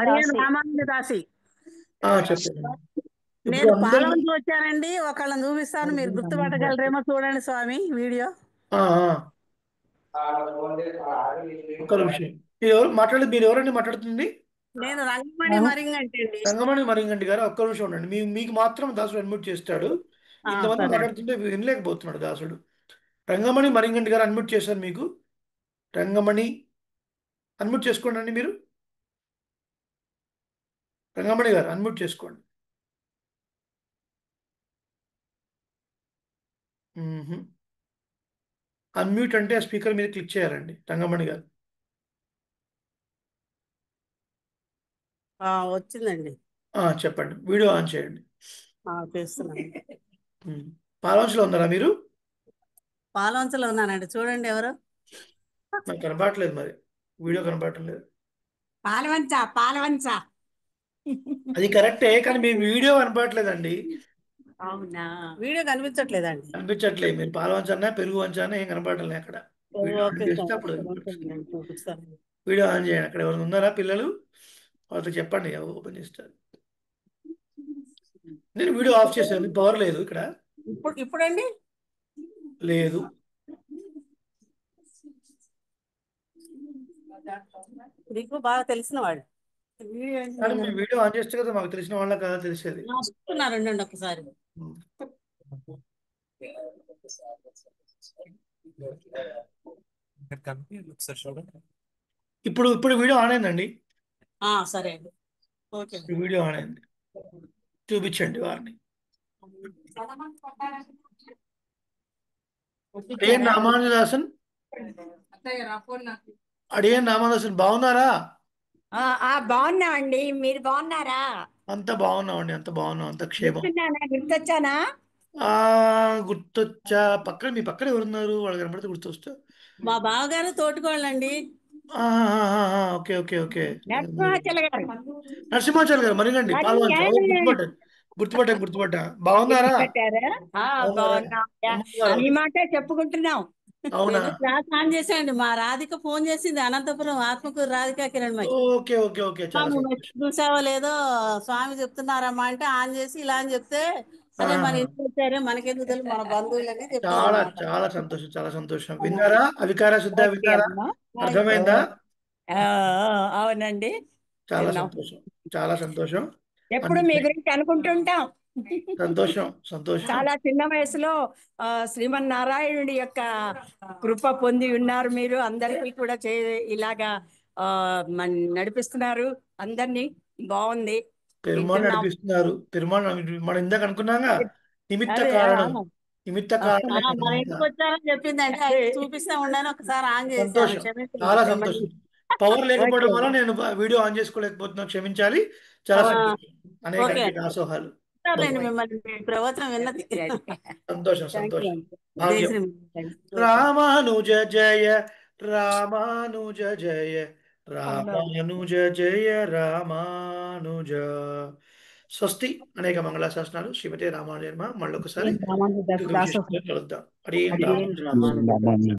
S4: అడియన్ రామానుజదాసి.
S1: చెప్పండి.
S4: నేను
S1: ఇప్పుడు అందరూ
S4: పాలవంచి వచ్చానండి. ఒకళ్ళని చూపిస్తాను, మీరు గుర్తుపట్టగలరేమో చూడండి స్వామి వీడియో.
S1: ఆ, ఆ. ఒక్క నిమిషం. మీరు ఎవరు మాట్లాడేది? మీరు ఎవరండి మాట్లాడుతుంది?
S4: నేను రంగమణి మరింగంటి అండి.
S1: రంగమణి మరింగంటి గారు, ఒక్క నిమిషం ఉండండి. మీకు మాత్రం దాసుడు అన్మ్యూట్ చేస్తాడు. ఇంతమంది
S4: సరే.
S1: మాట్లాడుతుంటే వినలేకపోతున్నాడు దాసుడు. రంగమణి మరింగంటి గారు అన్మ్యూట్ చేశారు మీకు. రంగమణి అన్మ్యూట్ చేసుకోండి మీరు. రంగమణి గారు అన్మ్యూట్ చేసుకోండి. అన్మ్యూట్ అంటే ఆ స్పీకర్ మీద క్లిక్ చేయాలండి రంగమణి గారు.
S4: వచ్చిందండి.
S1: చెప్పండి. వీడియో ఆన్ చేయండి.
S4: చేస్తున్నాను.
S1: పాలవంచలో ఉన్నారా మీరు?
S4: పాలవంచలో ఉన్నానండి, చూడండి ఎవరు.
S1: నాకు కనపడట్లేదు, మరి వీడియో కనపడట్లేదు.
S4: పాలవంచ
S1: అది కరెక్టే, కానీ మీ వీడియో కనపడట్లేదండి.
S4: అవునా? వీడియో కనిపించట్లేదండి.
S1: కనిపించట్లేదు. మీరు పాలవంచ అన్నా పెరుగు వంచ అన్నా ఏం కనపడట్లేదు అక్కడ. వీడియో ఆన్ చేస్తే అప్పుడు
S4: చూపిస్తాను.
S1: వీడియో ఆన్ చేయండి. అక్కడ ఎవరు ఉన్నారా పిల్లలు? వాళ్ళతో చెప్పండి, ఓపెన్ చేస్తారు. నేను వీడియో ఆఫ్ చేశాను. పవర్ లేదు ఇక్కడ.
S4: ఇప్పుడండి
S1: లేదు.
S4: మీకు బాగా తెలిసిన వాడు
S1: కానీ మీ వీడియో ఆన్ చేస్తే కదా మాకు తెలిసిన వాళ్ళ కదా తెలిసేది.
S4: చూస్తున్నారండి ఒకసారి.
S1: ఇప్పుడు వీడియో ఆన్ అయిందండి.
S4: సరే అండి, ఓకే.
S1: వీడియో ఆన్ అయింది. చూపించండి వారిని. అడియన్ రామానుజదాసన్. అడియన్ రామానుజదాసన్ బాగున్నారా?
S8: బాగున్నామండి, మీరు బాగున్నారా?
S1: అంత బాగున్నామండి, అంత బాగున్నాం, అంత క్షేమం.
S8: గుర్తొచ్చానా?
S1: గుర్తొచ్చా. మీ పక్కన ఎవరున్నారు? వాళ్ళు కనబడితే గుర్తొస్తా.
S4: మా బావగారు తోటికోళ్ళండి.
S1: Okay okay okay.
S8: Narasimhachala garu.
S1: Narasimhacharya గారు మరిగండి పాల్వంచ. గుర్తుపట్టా. బాగున్నారా?
S8: ఈ మాటే చెప్పుకుంటున్నాం.
S1: అవునా?
S4: క్లాస్ ఆన్ చేసేయండి. మా రాధిక ఫోన్ చేసింది, అనంతపురం ఆత్మకూరు రాధిక కిరణ్ మై.
S1: Okay okay okay. చాలా సంతోషం.
S4: చూసావో లేదో స్వామి చెప్తున్నారమ్మా అంటే ఆన్ చేసి ఇలా అని చెప్తే, అదే మన ఇంటికి వచ్చారు, మనకెందుకు తెలుసు, మన బంధువులని
S1: చాలా చాలా సంతోషం, చాలా సంతోషం. విన్నారా? అవికార శుద్ధ విన్నారా? అర్థమైందా?
S8: అవునండి,
S1: చాలా సంతోషం, చాలా సంతోషం.
S8: ఎప్పుడు మీ గురించి అనుకుంటుంటాం.
S1: సంతోషం సంతోషం.
S8: చాలా చిన్న వయసులో శ్రీమన్నారాయణుడి యొక్క కృప పొంది ఉన్నారు మీరు. అందరికీ కూడా ఇలాగా నడిపిస్తున్నారు అందరినీ. బాగుంది.
S1: పెరుమాళ్ నడిపిస్తున్నారు. పెరుమాళ్ మనం ఇందాక అనుకున్నాగా నిమిత్త కారణం.
S4: మన ఇంటికి వచ్చారని చెప్పిందంటే చూపిస్తా ఉండాలని ఒకసారి ఆన్
S1: సంతోషం, చాలా సంతోషం. పవర్ లేకపోవడం వల్ల నేను వీడియో ఆన్ చేసుకోలేకపోతున్నాను, క్షమించాలి. చాలా సంతోషం. అనేక దాసోహాలు.
S4: మిమ్మల్ని ప్రవచనం విన్నది.
S1: సంతోషం సంతోషం. భాగ్యం. రామానుజ జయ రామానుజ జయ రామానుజ జయ రామానుజ. స్వస్తి. అనేక మంగళాశాసనాలు. శ్రీమతి రామానుజ. మళ్ళొకసారి కలుద్దాం. అడియన్ రామానుజ.